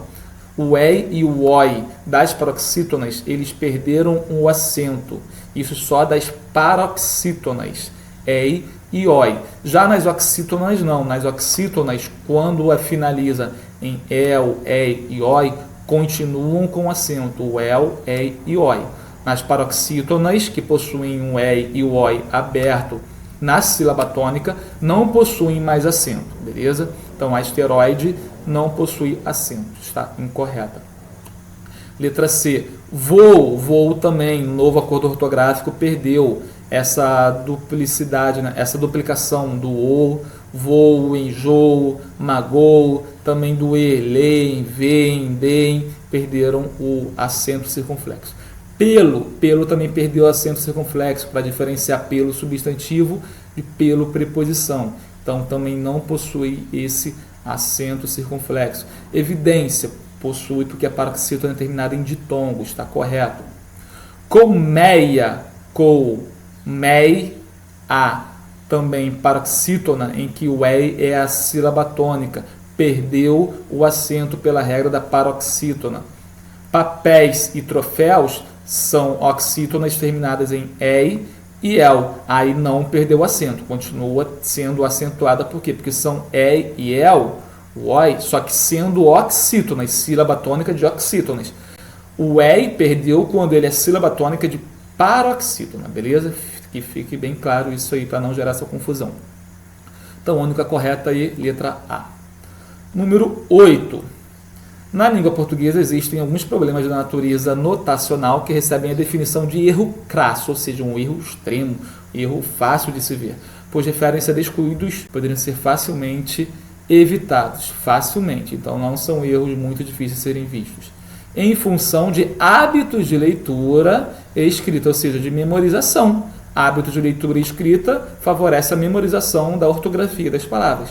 O E e o OI das paroxítonas, eles perderam o acento. Isso só das paroxítonas, E e OI. Já nas oxítonas, não. Nas oxítonas, quando finaliza em EL, E e OI, continuam com acento. O EL, E e OI. Nas paroxítonas, que possuem um E e o OI aberto na sílaba tônica, não possuem mais acento, beleza? Então, asteroide não possui acento, está incorreta. Letra C. Voo. Voo também, novo acordo ortográfico, perdeu essa duplicidade, né? Essa duplicação do O, voo, enjoo, magou, também do E, leem, veem, deem, perderam o acento circunflexo. Pelo. Pelo também perdeu o acento circunflexo para diferenciar pelo substantivo de pelo preposição. Então, também não possui esse acento circunflexo. Evidência. Possui porque a paroxítona é terminada em ditongo. Está correto. Colmeia. Colmeia. Também paroxítona em que o E é a sílaba tônica. Perdeu o acento pela regra da paroxítona. Papéis e troféus são oxítonas terminadas em EI e EL. Aí não perdeu o acento, continua sendo acentuada. Por quê? Porque são EI e EL, o OI, só que sendo oxítonas, sílaba tônica de oxítonas. O EI perdeu quando ele é sílaba tônica de paroxítona, beleza? Que fique bem claro isso aí para não gerar essa confusão. Então, a única correta aí, letra A. Número 8. Na língua portuguesa existem alguns problemas de natureza notacional que recebem a definição de erro crasso, ou seja, um erro extremo, erro fácil de se ver, pois referem-se a descuidos que poderiam ser facilmente evitados, facilmente, então não são erros muito difíceis de serem vistos, em função de hábitos de leitura e escrita, ou seja, de memorização. Hábitos de leitura e escrita favorece a memorização da ortografia das palavras.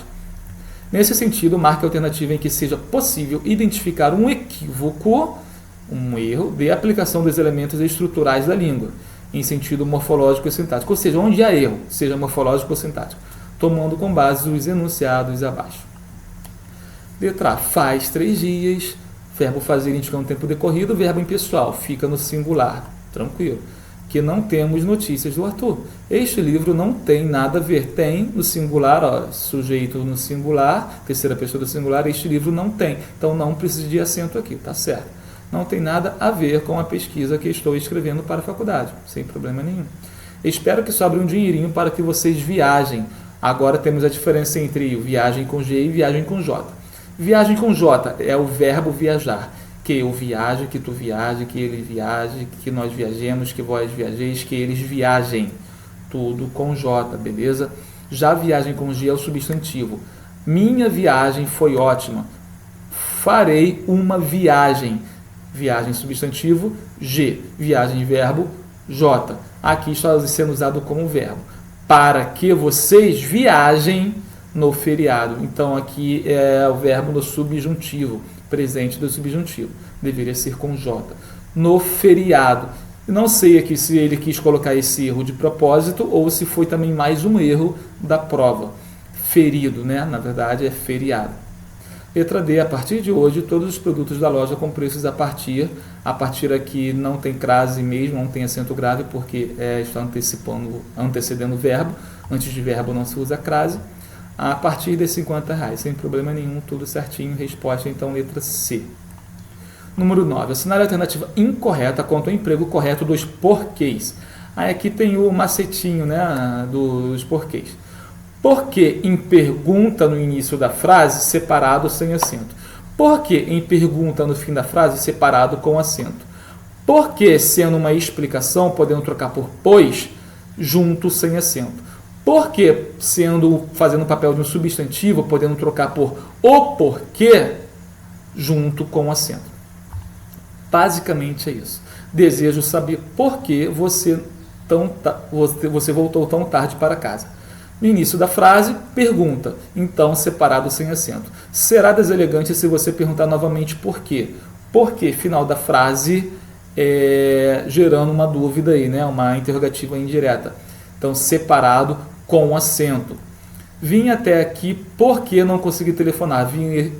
Nesse sentido, marque a alternativa em que seja possível identificar um equívoco, um erro, de aplicação dos elementos estruturais da língua, em sentido morfológico e sintático. Ou seja, onde há erro, seja morfológico ou sintático, tomando com base os enunciados abaixo. Letra A. Faz 3 dias. Verbo fazer indicando o tempo decorrido. Verbo impessoal. Fica no singular. Tranquilo. Que não temos notícias do Arthur. Este livro não tem nada a ver. Tem no singular, ó, sujeito no singular, terceira pessoa do singular, este livro não tem. Então não precisa de acento aqui, tá certo? Não tem nada a ver com a pesquisa que estou escrevendo para a faculdade, sem problema nenhum. Espero que sobre um dinheirinho para que vocês viajem. Agora temos a diferença entre viagem com G e viagem com J. Viagem com J é o verbo viajar. Que eu viaje, que tu viaje, que ele viaje, que nós viajemos, que vós viajeis, que eles viajem. Tudo com J, beleza? Já viagem com G é o substantivo. Minha viagem foi ótima. Farei uma viagem. Viagem substantivo, G. Viagem verbo, J. Aqui está sendo usado como verbo. Para que vocês viajem no feriado. Então aqui é o verbo no subjuntivo. Presente do subjuntivo. Deveria ser com J. No feriado. Não sei aqui se ele quis colocar esse erro de propósito ou se foi também mais um erro da prova. Ferido, né? Na verdade é feriado. Letra D. A partir de hoje, todos os produtos da loja com preços a partir. A partir aqui não tem crase mesmo, não tem acento grave, porque está antecedendo o verbo. Antes de verbo não se usa crase. A partir de R$50, sem problema nenhum, tudo certinho. Resposta, então, letra C. Número 9. Assinale a alternativa incorreta quanto ao emprego correto dos porquês. Aí aqui tem o macetinho, né, dos porquês. Porque em pergunta no início da frase, separado sem acento. Porque em pergunta no fim da frase, separado com acento. Porque sendo uma explicação, podendo trocar por pois, junto sem acento. Porque fazendo o papel de um substantivo, podendo trocar por o porquê, junto com acento. Basicamente é isso. Desejo saber por que você voltou tão tarde para casa. No início da frase, pergunta, então separado sem acento. Será deselegante se você perguntar novamente por quê. Porque final da frase, gerando uma dúvida aí, né? Uma interrogativa indireta. Então, separado com acento. Vim até aqui porque não consegui telefonar.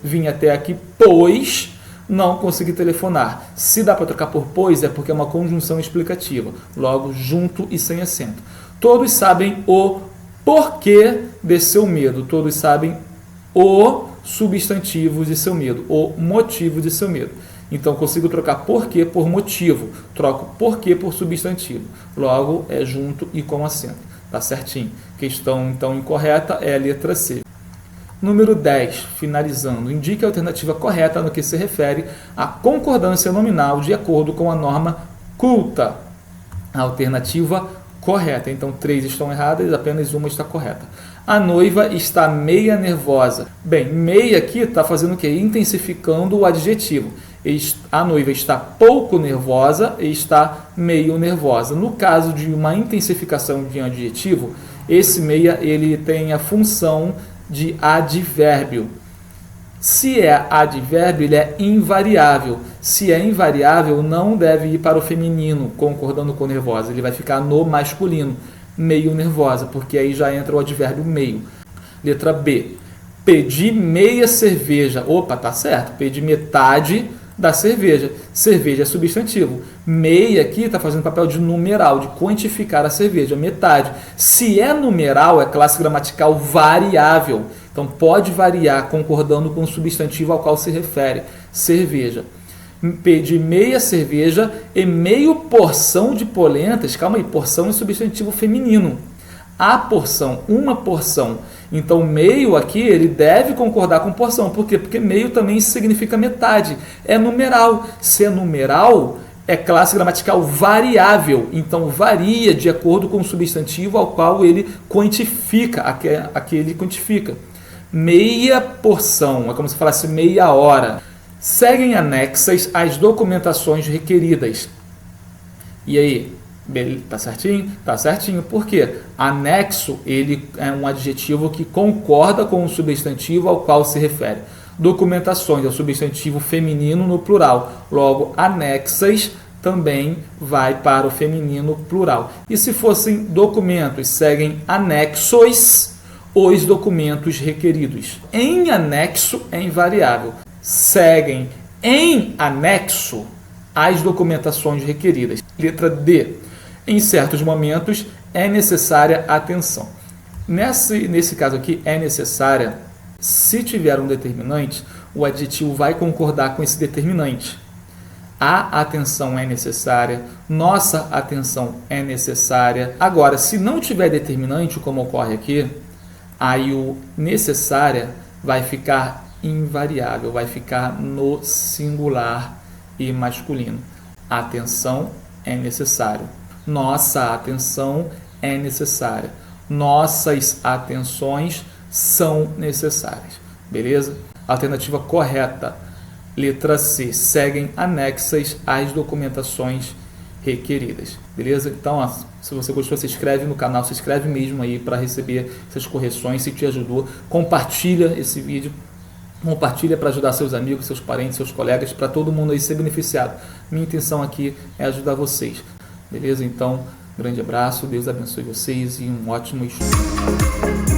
Vim até aqui pois não consegui telefonar. Se dá para trocar por pois, é porque é uma conjunção explicativa. Logo, junto e sem acento. Todos sabem o porquê de seu medo. Todos sabem o substantivo de seu medo. O motivo de seu medo. Então, consigo trocar porquê por motivo. Troco porquê por substantivo. Logo, é junto e com acento. Tá certinho. Questão, então, incorreta é a letra C. Número 10, finalizando. Indique a alternativa correta no que se refere à concordância nominal de acordo com a norma culta. A alternativa correta. Então, 3 estão erradas, apenas uma está correta. A noiva está meia nervosa. Bem, meia aqui está fazendo o quê? Intensificando o adjetivo. A noiva está pouco nervosa e está meio nervosa. No caso de uma intensificação de um adjetivo, esse meia ele tem a função de advérbio. Se é advérbio, ele é invariável. Se é invariável, não deve ir para o feminino, concordando com nervosa. Ele vai ficar no masculino, meio nervosa, porque aí já entra o advérbio meio. Letra B. Pedi meia cerveja. Opa, tá certo. Pedi metade da cerveja. Cerveja é substantivo. Meia aqui está fazendo papel de numeral, de quantificar a cerveja, metade. Se é numeral, é classe gramatical variável. Então pode variar concordando com o substantivo ao qual se refere. Cerveja. Pedi meia cerveja e meio porção de polentas. Calma aí, porção é substantivo feminino. A porção, uma porção. Então, meio aqui, ele deve concordar com porção. Por quê? Porque meio também significa metade. É numeral. Se é numeral, é classe gramatical variável. Então, varia de acordo com o substantivo ao qual ele quantifica, aquele quantifica. Meia porção, é como se falasse meia hora. Seguem anexas as documentações requeridas. E aí? Tá certinho? Tá certinho. Por quê? Anexo, ele é um adjetivo que concorda com o substantivo ao qual se refere. Documentações é o substantivo feminino no plural. Logo, anexas também vai para o feminino plural. E se fossem documentos, seguem anexos os documentos requeridos. Em anexo é invariável. Seguem em anexo as documentações requeridas. Letra D. Em certos momentos é necessária atenção. Nesse caso aqui, é necessária, se tiver um determinante, o adjetivo vai concordar com esse determinante. A atenção é necessária, nossa atenção é necessária. Agora, se não tiver determinante, como ocorre aqui, aí o necessária vai ficar invariável, vai ficar no singular e masculino. Atenção é necessário. Nossa atenção é necessária. Nossas atenções são necessárias. Beleza? Alternativa correta. Letra C. Seguem anexas às documentações requeridas. Beleza? Então, ó, se você gostou, se inscreve no canal, se inscreve mesmo aí para receber essas correções. Se te ajudou, compartilha esse vídeo. Compartilha para ajudar seus amigos, seus parentes, seus colegas, para todo mundo aí ser beneficiado. Minha intenção aqui é ajudar vocês. Beleza? Então, grande abraço, Deus abençoe vocês e um ótimo estudo.